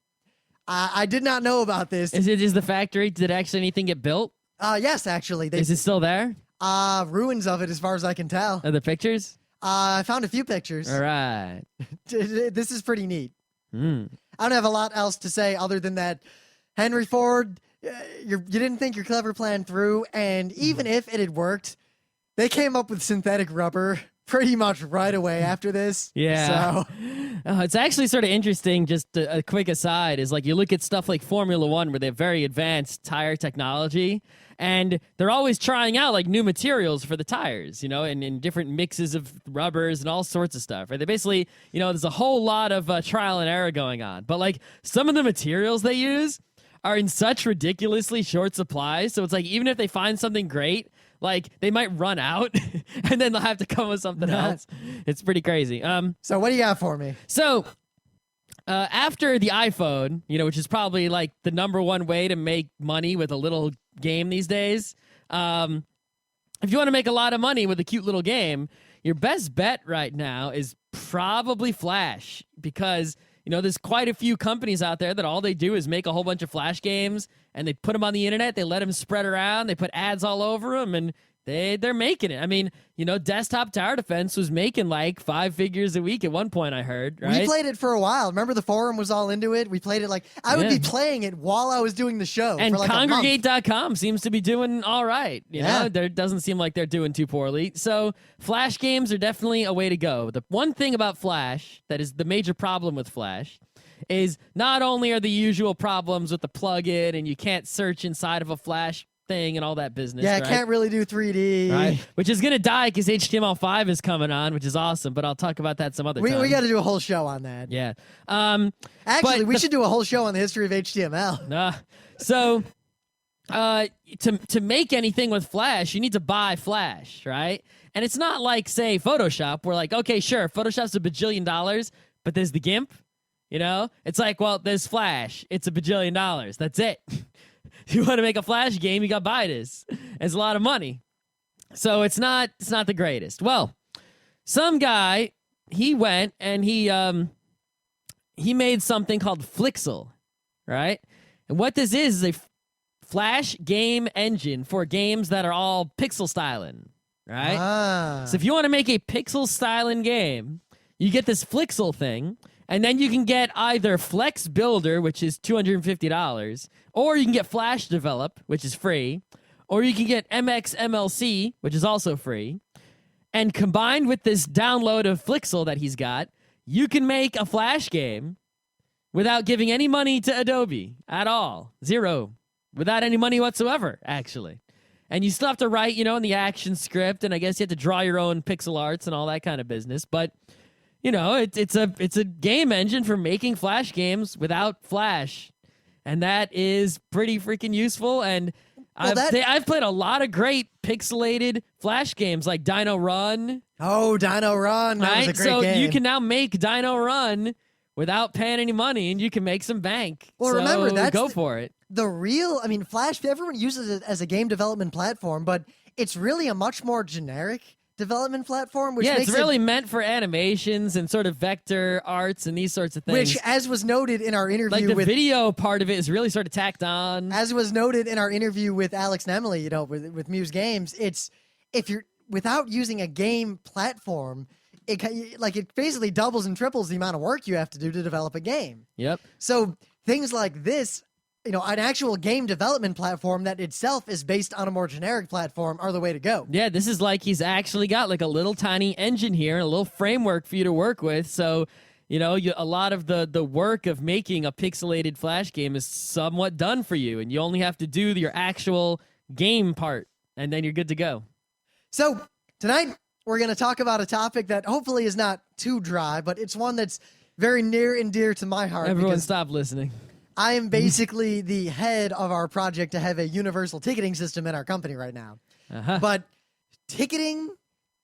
I did not know about this. Is the factory, did actually anything get built? Yes, actually. Is it still there? Ruins of it, as far as I can tell. Are there pictures? I found a few pictures. All right. This is pretty neat. Mm. I don't have a lot else to say other than that Henry Ford, you didn't think your clever plan through, and even if it had worked, they came up with synthetic rubber pretty much right away after this. Yeah. So It's actually sort of interesting, just a quick aside, is like you look at stuff like Formula One where they have very advanced tire technology, and they're always trying out like new materials for the tires, you know, and in different mixes of rubbers and all sorts of stuff. Right? They basically, you know, there's a whole lot of trial and error going on. But like some of the materials they use are in such ridiculously short supply. So it's like even if they find something great, like they might run out and then they'll have to come with something else. It's pretty crazy. So what do you got for me? So after the iPhone, you know, which is probably like the number one way to make money with a little game these days. If you want to make a lot of money with a cute little game, your best bet right now is probably Flash, because you know, there's quite a few companies out there that all they do is make a whole bunch of Flash games and they put them on the internet. They let them spread around. They put ads all over them and they're making it. I mean, you know, Desktop Tower Defense was making like 5 figures a week at one point, I heard, right? We played it for a while. Remember the forum was all into it? We played it like, I would be playing it while I was doing the show. And for like Congregate.com seems to be doing all right. You know, there doesn't seem like they're doing too poorly. So Flash games are definitely a way to go. The one thing about Flash that is the major problem with Flash is not only are the usual problems with the plugin and you can't search inside of a Flash thing and all that business. Yeah, right? Can't really do 3D. Right. Which is going to die because HTML5 is coming on, which is awesome, but I'll talk about that some other time. We got to do a whole show on that. Yeah. Actually, we should do a whole show on the history of HTML. So to make anything with Flash, you need to buy Flash, right? And it's not like, say, Photoshop. We're like, okay, sure, Photoshop's $1 bajillion, but there's the GIMP, you know? It's like, well, there's Flash. It's $1 bajillion. That's it. You want to make a Flash game, you got to buy this. It's a lot of money. So it's not the greatest. Well, some guy, he went and he made something called Flixel, right? And what this is a Flash game engine for games that are all pixel styling, right? So if you want to make a pixel styling game, you get this Flixel thing, and then you can get either Flex Builder, which is $250, or you can get Flash Develop, which is free, or you can get MXMLC, which is also free. And combined with this download of Flixel that he's got, you can make a Flash game without giving any money to Adobe at all. Zero. Without any money whatsoever, actually. And you still have to write, you know, in the action script, and I guess you have to draw your own pixel arts and all that kind of business, but you know, it's a game engine for making Flash games without Flash, and that is pretty freaking useful. And I've played a lot of great pixelated Flash games like Dino Run. Oh, Dino Run! That was a great game. So you can now make Dino Run without paying any money, and you can make some bank. Well, so remember go for it. Flash. Everyone uses it as a game development platform, but it's really a much more generic development platform, which makes it's really meant for animations and sort of vector arts and these sorts of things. Which, as was noted in our interview, like the video part of it is really sort of tacked on. As was noted in our interview with Alex and Emily, you know, with Muse Games, it's if you're without using a game platform, it basically doubles and triples the amount of work you have to do to develop a game. Yep. So things like this an actual game development platform that itself is based on a more generic platform are the way to go. Yeah, this is like he's actually got like a little tiny engine here, a little framework for you to work with. So, a lot of the work of making a pixelated Flash game is somewhat done for you, and you only have to do your actual game part, and then you're good to go. So tonight we're going to talk about a topic that hopefully is not too dry, but it's one that's very near and dear to my heart. Everyone stop listening. I am basically the head of our project to have a universal ticketing system in our company right now. Uh-huh. But ticketing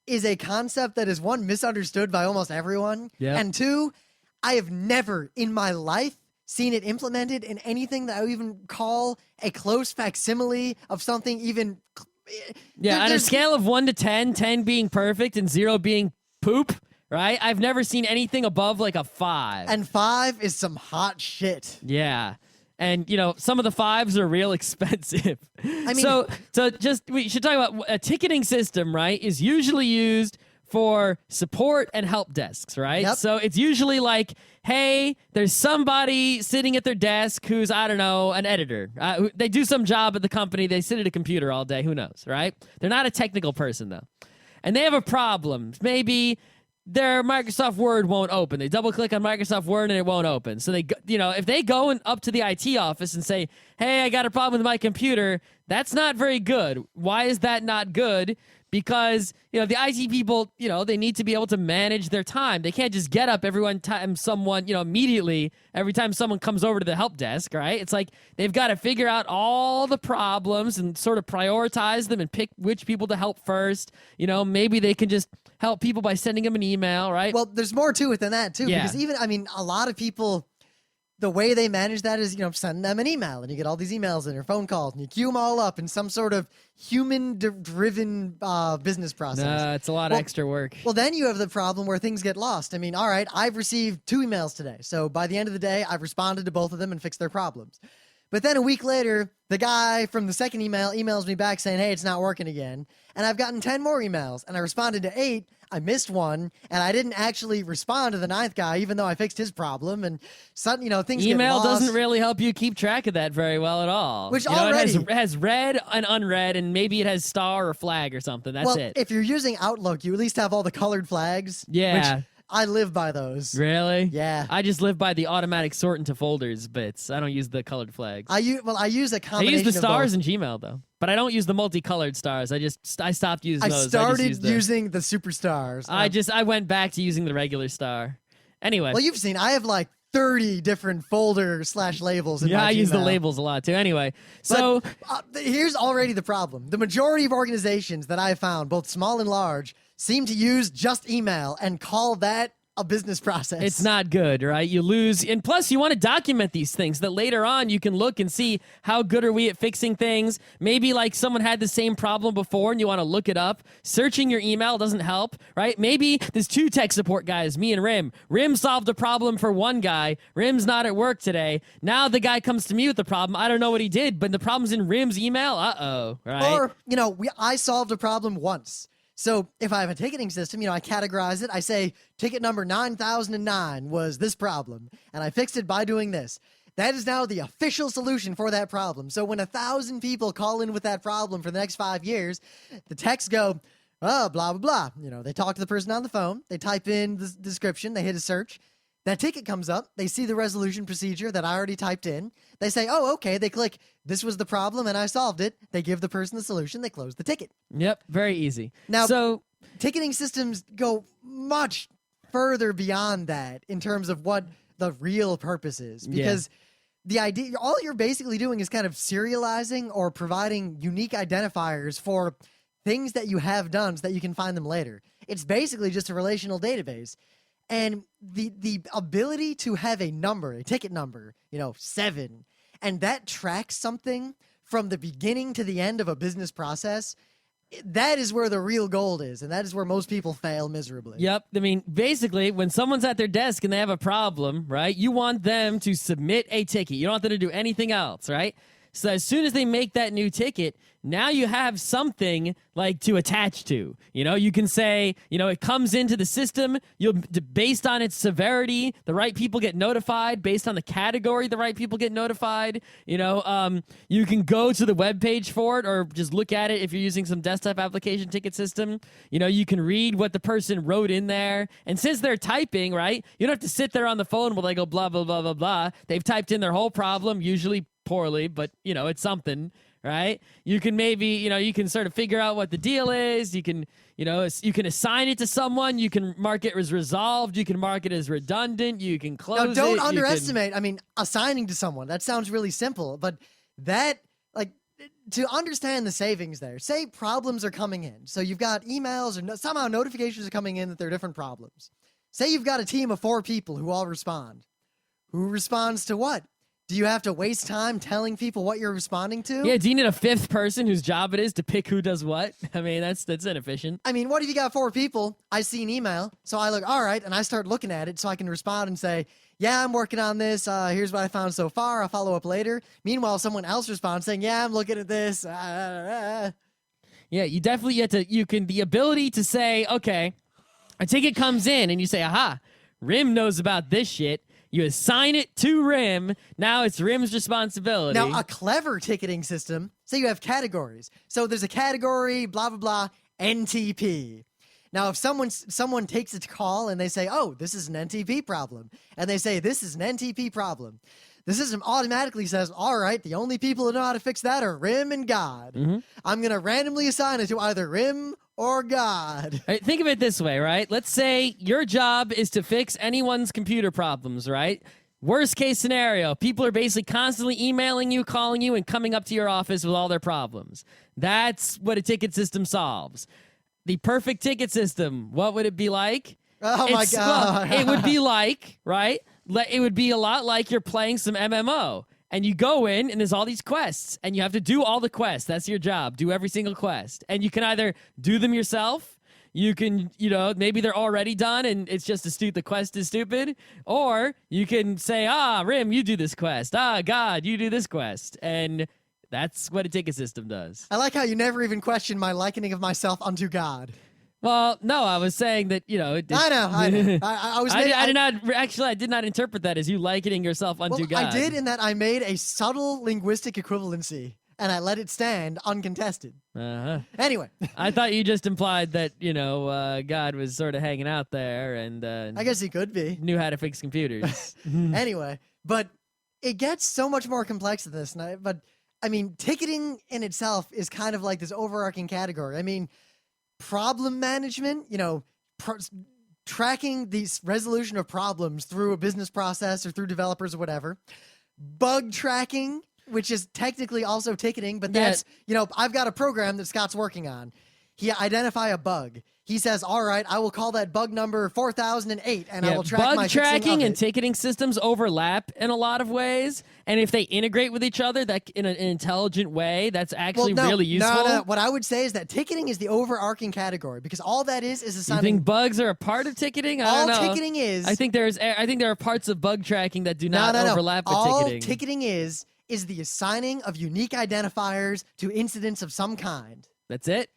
is a concept that is, one, misunderstood by almost everyone. Yep. And two, I have never in my life seen it implemented in anything that I would even call a close facsimile of something even... Yeah, on a scale of 1 to 10, 10 being perfect and 0 being poop, right? I've never seen anything above like a 5. And 5 is some hot shit. Yeah. And, some of the 5s are real expensive. I mean... So we should talk about a ticketing system, right, is usually used for support and help desks, right? Yep. So it's usually like, hey, there's somebody sitting at their desk who's, I don't know, an editor. They do some job at the company. They sit at a computer all day. Who knows, right? They're not a technical person, though. And they have a problem. Maybe their Microsoft Word won't open. They double-click on Microsoft Word and it won't open. So they, if they go up to the IT office and say, hey, I got a problem with my computer, that's not very good. Why is that not good? Because, the IT people, they need to be able to manage their time. They can't just get up immediately every time someone comes over to the help desk, right? It's like they've got to figure out all the problems and sort of prioritize them and pick which people to help first. Maybe they can just help people by sending them an email, right? Well, there's more to it than that, too. Yeah. Because a lot of people... The way they manage that is, send them an email, and you get all these emails and your phone calls, and you queue them all up in some sort of human-driven business process. No, it's a lot of extra work. Well, then you have the problem where things get lost. All right, I've received 2 emails today, so by the end of the day, I've responded to both of them and fixed their problems. But then a week later, the guy from the second email emails me back saying, hey, it's not working again. And I've gotten 10 more emails, and I responded to 8. I missed one, and I didn't actually respond to the 9th guy, even though I fixed his problem. And suddenly, things get Email lost. doesn't really help you keep track of that very well at all. Which it has read and unread, and maybe it has star or flag or something. That's it. If you're using Outlook, you at least have all the colored flags. Yeah. Which I live by those. Really? Yeah. I just live by the automatic sort into folders bits. I don't use the colored flags. I use a combination. I use the stars of in Gmail though, but I don't use the multicolored stars. I stopped using those. I started using the superstars. I went back to using the regular star. Anyway. Well, you've seen I have like 30 different folder/labels. Yeah, I use the labels a lot too. Anyway, so here's already the problem. The majority of organizations that I have found, both small and large, seem to use just email and call that a business process. It's not good, right? You lose, and plus you want to document these things that later on you can look and see how good are we at fixing things. Maybe like someone had the same problem before and you want to look it up. Searching your email doesn't help, right? Maybe there's 2 tech support guys, me and Rim. Rim solved a problem for one guy. Rim's not at work today. Now the guy comes to me with the problem. I don't know what he did, but the problem's in Rim's email. Uh-oh, right? Or, I solved a problem once. So if I have a ticketing system, I categorize it. I say ticket number 9009 was this problem, and I fixed it by doing this. That is now the official solution for that problem. So when 1,000 people call in with that problem for the next 5 years, the texts go, blah, blah, blah. They talk to the person on the phone. They type in the description. They hit a search. That ticket comes up. They see the resolution procedure that I already typed in. They say, oh, okay. They click, this was the problem, and I solved it. They give the person the solution. They close the ticket. Yep, very easy. Now, ticketing systems go much further beyond that in terms of what the real purpose is. Because the idea, all you're basically doing is kind of serializing or providing unique identifiers for things that you have done so that you can find them later. It's basically just a relational database. And the ability to have a number, a ticket number, 7, and that tracks something from the beginning to the end of a business process, that is where the real gold is, and that is where most people fail miserably. Yep. Basically, when someone's at their desk and they have a problem, right, you want them to submit a ticket. You don't want them to do anything else, right? So as soon as they make that new ticket, now you have something like to attach to. You can say, it comes into the system. Based on its severity, the right people get notified. Based on the category, the right people get notified. You can go to the web page for it, or just look at it if you're using some desktop application ticket system. You can read what the person wrote in there, and since they're typing, right, you don't have to sit there on the phone while they go blah blah blah blah blah. They've typed in their whole problem, usually poorly, but it's something. Right? You can maybe, you can sort of figure out what the deal is. You can, you can assign it to someone. You can mark it as resolved. You can mark it as redundant. You can close it. Now, don't underestimate. I mean, assigning to someone, that sounds really simple, but that, like, to understand the savings there, say problems are coming in. So you've got emails or somehow notifications are coming in that there are different problems. Say you've got a team of 4 people who all respond. Who responds to what? Do you have to waste time telling people what you're responding to? Yeah, do you need a 5th person whose job it is to pick who does what? I mean, that's inefficient. I mean, what if you got 4 people? I see an email, so I look, all right, and I start looking at it so I can respond and say, yeah, I'm working on this. Here's what I found so far. I'll follow up later. Meanwhile, someone else responds saying, yeah, I'm looking at this. Yeah, you definitely get to, the ability to say, okay, a ticket comes in and you say, aha, Rim knows about this shit. You assign it to Rim. Now it's Rim's responsibility. Now, a clever ticketing system, say you have categories. So there's a category, blah, blah, blah, NTP. Now, if someone takes a call and they say, oh, this is an NTP problem, and they say, this is an NTP problem, the system automatically says, all right, the only people who know how to fix that are Rim and God. Mm-hmm. I'm going to randomly assign it to either Rim or God. Right, think of it this way, right? Let's say your job is to fix anyone's computer problems, right? Worst case scenario, people are basically constantly emailing you, calling you, and coming up to your office with all their problems. That's what a ticket system solves. The perfect ticket system, what would it be like? Oh, my God. Well, it would be like, right? It would be a lot like you're playing some MMO. And you go in, and there's all these quests, and you have to do all the quests. That's your job. Do every single quest. And you can either do them yourself. You can, maybe they're already done, and it's just the quest is stupid. Or you can say, Rim, you do this quest. God, you do this quest. And that's what a ticket system does. I like how you never even question my likening of myself unto God. Well, no, I was saying that, I know. I did not interpret that as you likening yourself unto God. I did, in that I made a subtle linguistic equivalency, and I let it stand uncontested. Uh-huh. Anyway. I thought you just implied that, God was sort of hanging out there and I guess he could be. Knew how to fix computers. Anyway, but it gets so much more complex than this. But, I mean, ticketing in itself is kind of like this overarching category. I mean, problem management, tracking the resolution of problems through a business process or through developers or whatever. Bug tracking, which is technically also ticketing, but that's, I've got a program that Scott's working on. He identify a bug. He says, all right, I will call that bug number 4008, and I will track my bug tracking and it. Ticketing systems overlap in a lot of ways, and if they integrate with each other that in an intelligent way, that's actually really useful. No. What I would say is that ticketing is the overarching category, because all that is assigning. You think bugs are a part of ticketing? I don't know. Ticketing is. I think there are parts of bug tracking that do not overlap with ticketing. All ticketing is the assigning of unique identifiers to incidents of some kind. That's it.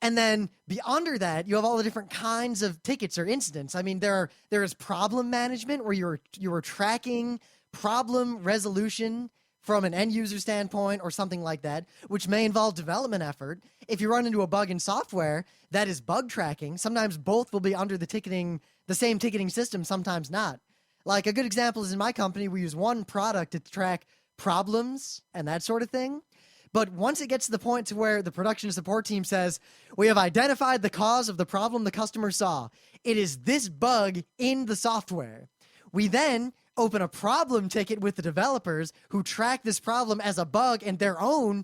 And then under that, you have all the different kinds of tickets or incidents. I mean, there is problem management, where you're tracking problem resolution from an end user standpoint or something like that, which may involve development effort. If you run into a bug in software, that is bug tracking. Sometimes both will be under the same ticketing system, sometimes not. Like, a good example is in my company, we use one product to track problems and that sort of thing. But once it gets to the point to where the production support team says, we have identified the cause of the problem the customer saw. It is this bug in the software. We then open a problem ticket with the developers who track this problem as a bug in their own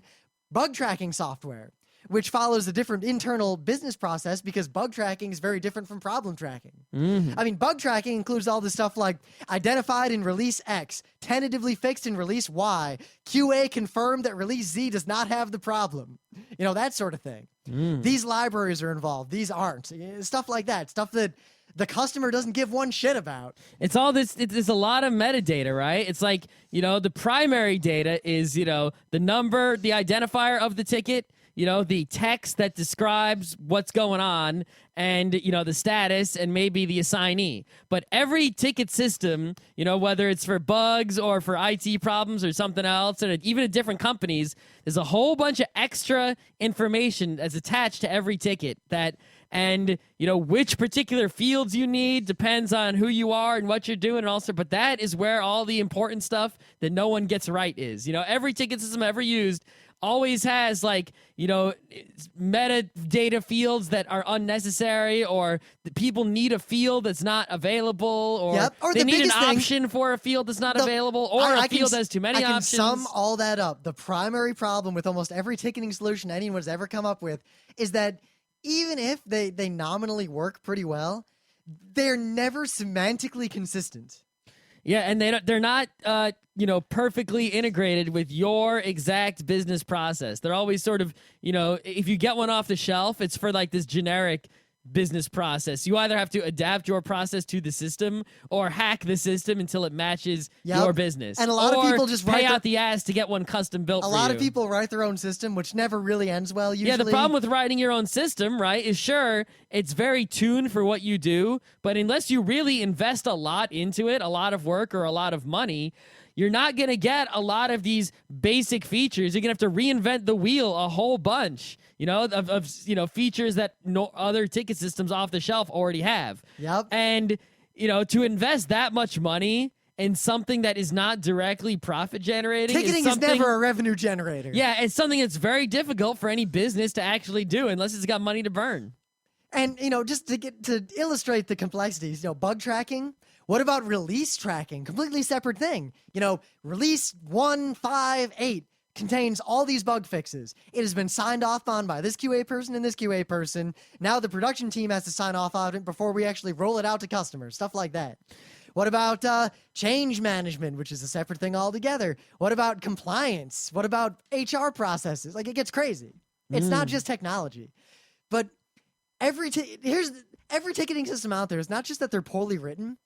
bug tracking software, which follows a different internal business process, because bug tracking is very different from problem tracking. Mm-hmm. I mean, bug tracking includes all this stuff like identified in release X, tentatively fixed in release Y, QA confirmed that release Z does not have the problem. That sort of thing. These libraries are involved. These aren't. Stuff like that. Stuff that the customer doesn't give one shit about. It's all this. It's a lot of metadata, right? It's like, the primary data is, the number, the identifier of the ticket, the text that describes what's going on, and, the status and maybe the assignee. But every ticket system, whether it's for bugs or for IT problems or something else, and even at different companies, there's a whole bunch of extra information that's attached to every ticket and which particular fields you need depends on who you are and what you're doing, and also, but that is where all the important stuff that no one gets right is. Every ticket system ever used always has metadata fields that are unnecessary, or the people need a field that's not available, or they need an option for a field that's not available, or a field that has too many options. I can sum all that up. The primary problem with almost every ticketing solution anyone's ever come up with is that even if they nominally work pretty well, they're never semantically consistent. Yeah, and they're not perfectly integrated with your exact business process. They're always sort of, if you get one off the shelf, it's for like this generic business process. You either have to adapt your process to the system or hack the system until it matches your business. And a lot of people just pay out the ass to get one custom built. A lot of people write their own system, which never really ends well usually. Yeah, the problem with writing your own system, right, is sure, it's very tuned for what you do, but unless you really invest a lot into it, a lot of work or a lot of money, you're not going to get a lot of these basic features. You're going to have to reinvent the wheel a whole bunch, of features that no other ticket systems off the shelf already have. Yep. And, to invest that much money in something that is not directly profit generating. Ticketing is never a revenue generator. Yeah, it's something that's very difficult for any business to actually do unless it's got money to burn. And, just to illustrate the complexities, bug tracking. What about release tracking? Completely separate thing. Release 158 contains all these bug fixes. It has been signed off on by this QA person and this QA person. Now the production team has to sign off on it before we actually roll it out to customers, stuff like that. What about change management, which is a separate thing altogether? What about compliance? What about HR processes? Like, it gets crazy. It's not just technology. But every ticketing system out there is not just that they're poorly written,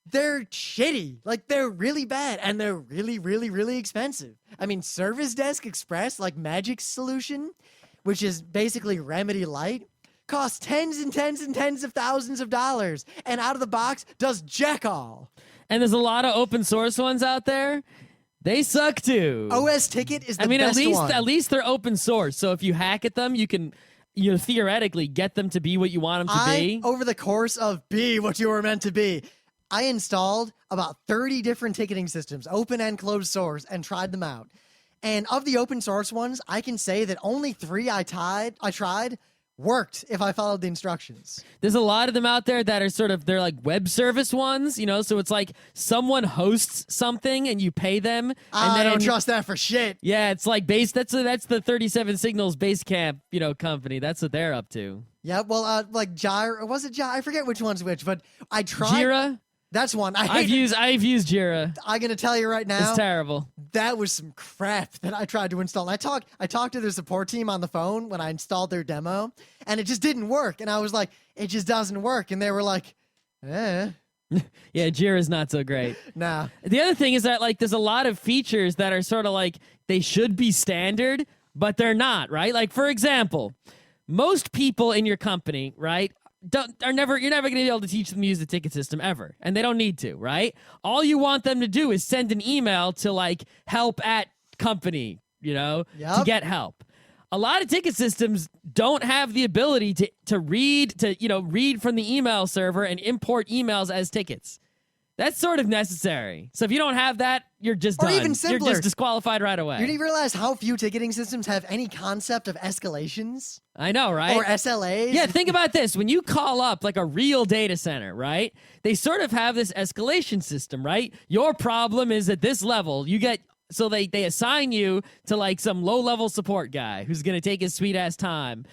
they're shitty. Like, they're really bad, and they're really, really, really expensive. I mean, Service Desk Express, like Magic's solution, which is basically Remedy Lite, costs tens and tens and tens of thousands of dollars, and out of the box does jack all. And there's a lot of open source ones out there. They suck too. OS Ticket is the best one. At least they're open source, so if you hack at them, you can theoretically get them to be what you want them to be. Over the course of be what you were meant to be, I installed about 30 different ticketing systems, open and closed source, and tried them out. And of the open source ones, I can say that only 3 I tried worked if I followed the instructions. There's a lot of them out there that are they're like web service ones, so it's like someone hosts something and you pay them. I don't trust that for shit. Yeah, it's like that's the 37 Signals Basecamp, company. That's what they're up to. Yeah, well, like Jira, was it Jira? I forget which one's which, but I tried. Jira? That's one. I've used Jira. I'm gonna tell you right now. It's terrible. That was some crap that I tried to install. And I talked to their support team on the phone when I installed their demo, and it just didn't work. And I was like, it just doesn't work. And they were like, eh. Yeah, Jira's not so great. Nah. The other thing is that like there's a lot of features that are sort of like they should be standard, but they're not, right? Like, for example, most people in your company, right, you're never going to be able to teach them to use the ticket system ever, and they don't need to, right? All you want them to do is send an email to like help at company, to get help. A lot of ticket systems don't have the ability to read from the email server and import emails as tickets. That's sort of necessary. So if you don't have that, you're just done. Or even simpler. You're just disqualified right away. You do realize how few ticketing systems have any concept of escalations? I know, right? Or SLAs? Yeah, think about this. When you call up like a real data center, right? They sort of have this escalation system, right? Your problem is at this level. So they assign you to like some low-level support guy who's going to take his sweet-ass time.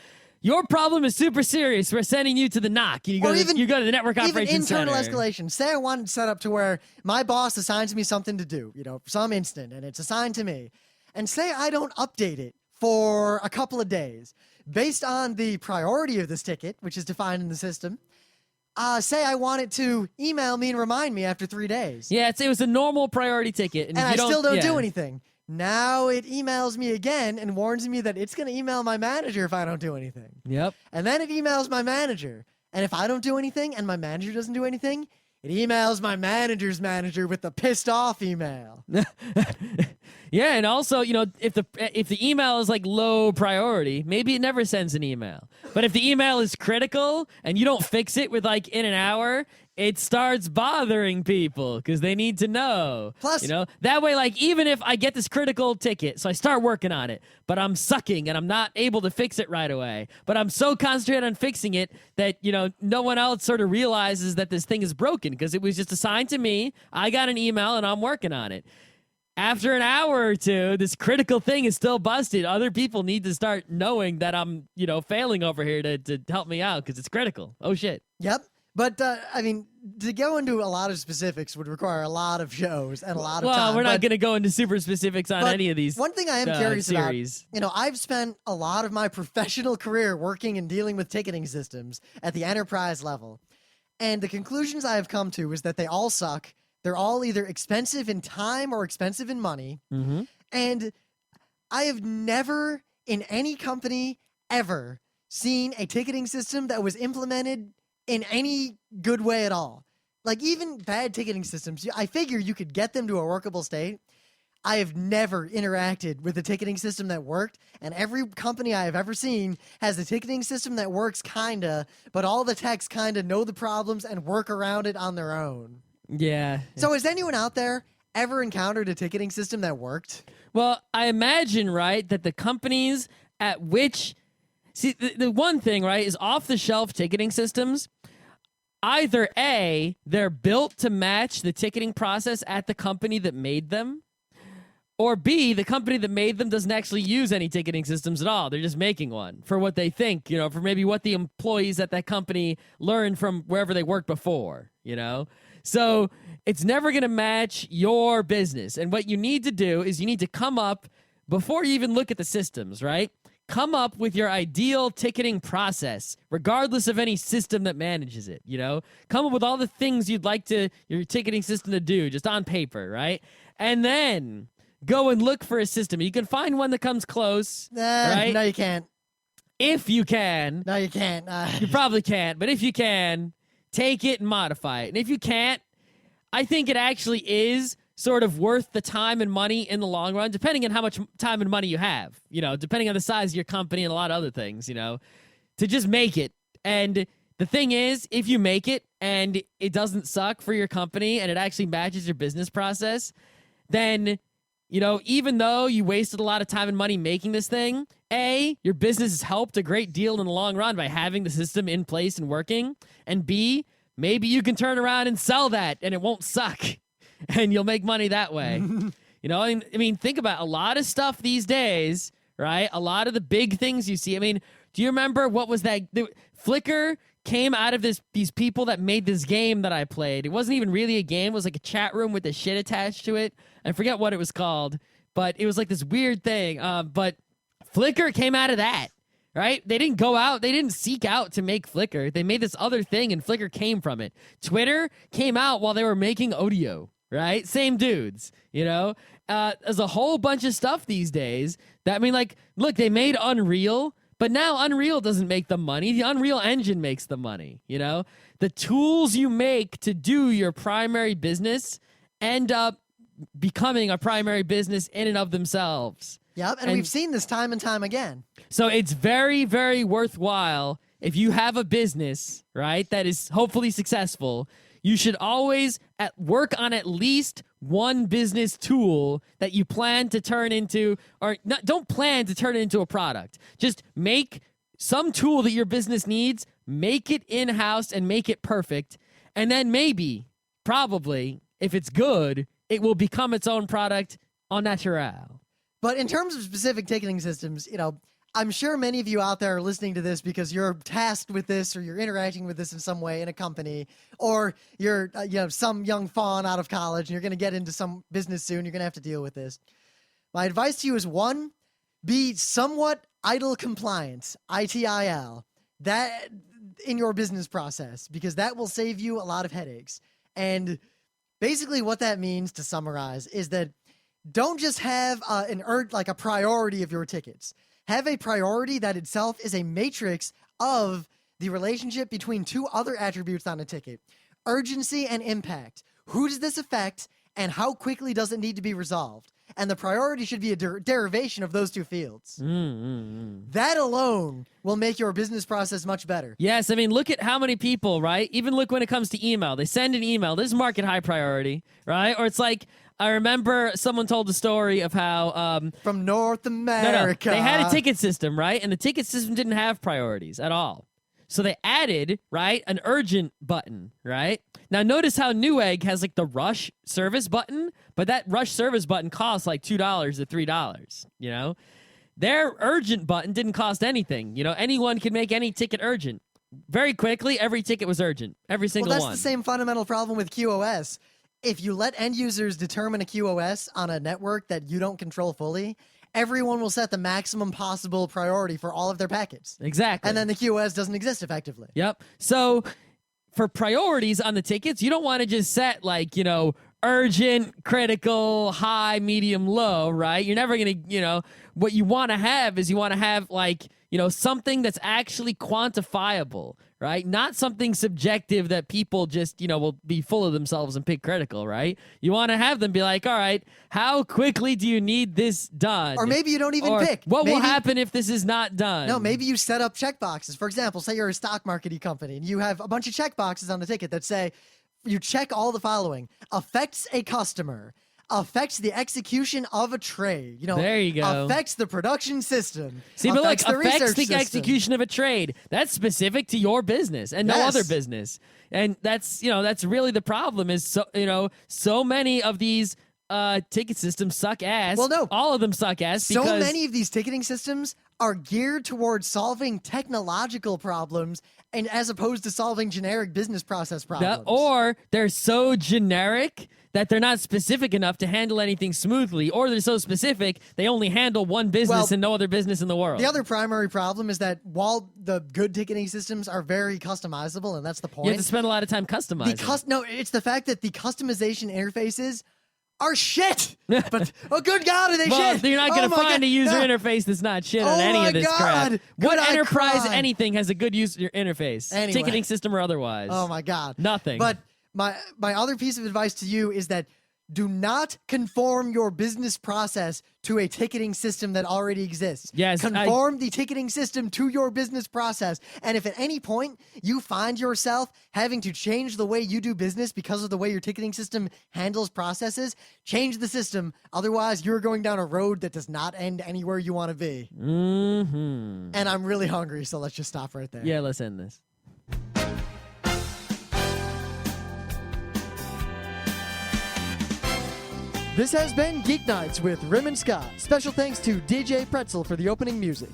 Your problem is super serious. We're sending you to the NOC. You go to the network operations center. Even internal escalation. Say I wanted to set up to where my boss assigns me something to do, some instant, and it's assigned to me. And say I don't update it for a couple of days. Based on the priority of this ticket, which is defined in the system, say I want it to email me and remind me after 3 days. Yeah, it was a normal priority ticket. And if I you still don't yeah. do anything. Now it emails me again and warns me that it's going to email my manager if I don't do anything. Yep. And then it emails my manager. And if I don't do anything and my manager doesn't do anything, it emails my manager's manager with the pissed off email. Yeah, and also, if the email is like low priority, maybe it never sends an email. But if the email is critical and you don't fix it with like in an hour, it starts bothering people because they need to know. Plus, that way, like, even if I get this critical ticket, so I start working on it, but I'm sucking and I'm not able to fix it right away. But I'm so concentrated on fixing it that, no one else sort of realizes that this thing is broken because it was just assigned to me. I got an email and I'm working on it. After an hour or two, this critical thing is still busted. Other people need to start knowing that I'm, failing over here to help me out because it's critical. Oh, shit. Yep. But, to go into a lot of specifics would require a lot of shows and a lot of time. Well, we're not going to go into super specifics on any of these one thing I am curious series. about, I've spent a lot of my professional career working and dealing with ticketing systems at the enterprise level. And the conclusions I have come to is that they all suck. They're all either expensive in time or expensive in money. Mm-hmm. And I have never, in any company, ever seen a ticketing system that was implemented in any good way at all. Like, even bad ticketing systems, I figure you could get them to a workable state. I have never interacted with a ticketing system that worked, and every company I have ever seen has a ticketing system that works kinda, but all the techs kinda know the problems and work around it on their own. Yeah. So has anyone out there ever encountered a ticketing system that worked? Well, I imagine, right, that the companies at which... See, the one thing, right, is off-the-shelf ticketing systems, either A, they're built to match the ticketing process at the company that made them, or B, the company that made them doesn't actually use any ticketing systems at all. They're just making one for what they think, for maybe what the employees at that company learned from wherever they worked before, So it's never going to match your business. And what you need to do is you need to come up, before you even look at the systems, right? Come up with your ideal ticketing process, regardless of any system that manages it, Come up with all the things you'd like your ticketing system to do, just on paper, right? And then go and look for a system. You can find one that comes close, right? No, you can't. If you can. No, you can't. You probably can't, but if you can, take it and modify it. And if you can't, I think it actually is sort of worth the time and money in the long run, depending on how much time and money you have, depending on the size of your company and a lot of other things, to just make it. And the thing is, if you make it and it doesn't suck for your company and it actually matches your business process, then, even though you wasted a lot of time and money making this thing, A, your business has helped a great deal in the long run by having the system in place and working, and B, maybe you can turn around and sell that and it won't suck. And you'll make money that way. I mean, think about a lot of stuff these days, right? A lot of the big things you see. I mean, do you remember what was that? Flickr came out of these people that made this game that I played. It wasn't even really a game. It was like a chat room with the shit attached to it. I forget what it was called, but it was like this weird thing. But Flickr came out of that, right? They didn't go out. They didn't seek out to make Flickr. They made this other thing, and Flickr came from it. Twitter came out while they were making Odeo. Right? Same dudes, There's a whole bunch of stuff these days that, look, they made Unreal, but now Unreal doesn't make the money. The Unreal Engine makes the money, The tools you make to do your primary business end up becoming a primary business in and of themselves. Yep, and we've seen this time and time again. So it's very, very worthwhile if you have a business, right, that is hopefully successful. You should always work on at least one business tool that you plan to turn into, or not, don't plan to turn it into a product. Just make some tool that your business needs, make it in-house and make it perfect. And then maybe, probably, if it's good, it will become its own product en natural. But in terms of specific ticketing systems, I'm sure many of you out there are listening to this because you're tasked with this or you're interacting with this in some way in a company, or you're some young fawn out of college and you're going to get into some business soon. You're going to have to deal with this. My advice to you is, one, be somewhat ITIL compliant, ITIL. That in your business process, because that will save you a lot of headaches. And basically what that means, to summarize, is that don't just have a priority of your tickets. Have a priority that itself is a matrix of the relationship between two other attributes on a ticket: urgency and impact. Who does this affect, and how quickly does it need to be resolved? And the priority should be a derivation of those two fields. That alone will make your business process much better. Yes, I mean, look at how many people, right? Even look when it comes to email. They send an email. This is market high priority, right? Or it's like, I remember someone told a story of how... from North America. No, they had a ticket system, right? And the ticket system didn't have priorities at all. So they added, right, an urgent button, right? Now notice how Newegg has like the rush service button, but that rush service button costs like $2 to $3, you know? Their urgent button didn't cost anything. You know, anyone could make any ticket urgent. Very quickly, every ticket was urgent. Every single one. Well, that's the same fundamental problem with QoS. If you let end users determine a QoS on a network that you don't control fully, everyone will set the maximum possible priority for all of their packets. Exactly. And then the QoS doesn't exist effectively. Yep. So for priorities on the tickets, you don't want to just set like, you know, urgent, critical, high, medium, low, right? You're never going to, you know, what you want to have is you want to have like, you know, something that's actually quantifiable, right? Not something subjective that people just, you know, will be full of themselves and pick critical, right? You want to have them be like, all right, how quickly do you need this done? Or maybe you don't even pick. What will happen if this is not done? No, maybe you set up checkboxes. For example, say you're a stock market company and you have a bunch of checkboxes on the ticket that say, you check all the following: affects a customer, affects the execution of a trade. You know, there you go. Affects the production system. See, but like affects the system. Execution of a trade. That's specific to your business and no other business. And that's, you know, that's really the problem. Is so, you know, so many of these ticket systems suck ass. Well, no, all of them suck ass. So many of these ticketing systems are geared towards solving technological problems, and as opposed to solving generic business process problems. Or they're so generic that they're not specific enough to handle anything smoothly, or they're so specific they only handle one business and no other business in the world. The other primary problem is that while the good ticketing systems are very customizable, and that's the point, you have to spend a lot of time customizing. No, it's the fact that the customization interfaces are shit. But oh, good God, are they shit? You're not going to find a user interface that's not shit on any of this crap. What enterprise anything has a good user interface? Anyway. Ticketing system or otherwise? Oh my God, nothing. But my other piece of advice to you is that do not conform your business process to a ticketing system that already exists. Yes, conform the ticketing system to your business process. And if at any point you find yourself having to change the way you do business because of the way your ticketing system handles processes, change the system. Otherwise, you're going down a road that does not end anywhere you want to be. Mm-hmm. And I'm really hungry, so let's just stop right there. Yeah, let's end this. This has been Geeknights with Rim and Scott. Special thanks to DJ Pretzel for the opening music.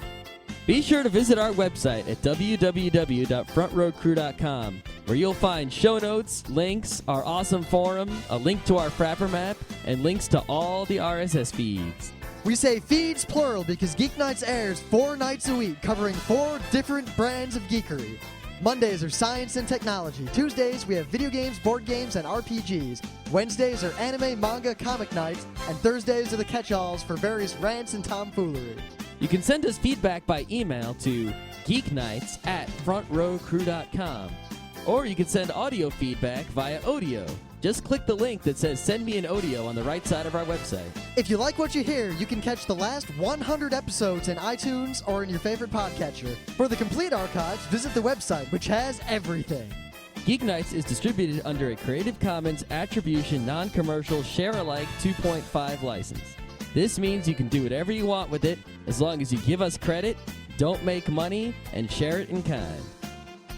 Be sure to visit our website at www.frontrowcrew.com, where you'll find show notes, links, our awesome forum, a link to our Frapper map, and links to all the RSS feeds. We say feeds plural because Geeknights airs 4 nights a week, covering 4 different brands of geekery. Mondays are science and technology. Tuesdays, we have video games, board games, and RPGs. Wednesdays are anime, manga, comic nights. And Thursdays are the catch-alls for various rants and tomfoolery. You can send us feedback by email to geeknights@frontrowcrew.com. Or you can send audio feedback via Odeo. Just click the link that says Send Me an Audio on the right side of our website. If you like what you hear, you can catch the last 100 episodes in iTunes or in your favorite podcatcher. For the complete archives, visit the website, which has everything. Geeknights is distributed under a Creative Commons Attribution Non-Commercial Share-alike 2.5 license. This means you can do whatever you want with it as long as you give us credit, don't make money, and share it in kind.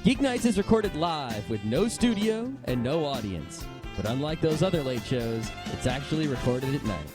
Geeknights is recorded live with no studio and no audience. But unlike those other late shows, it's actually recorded at night.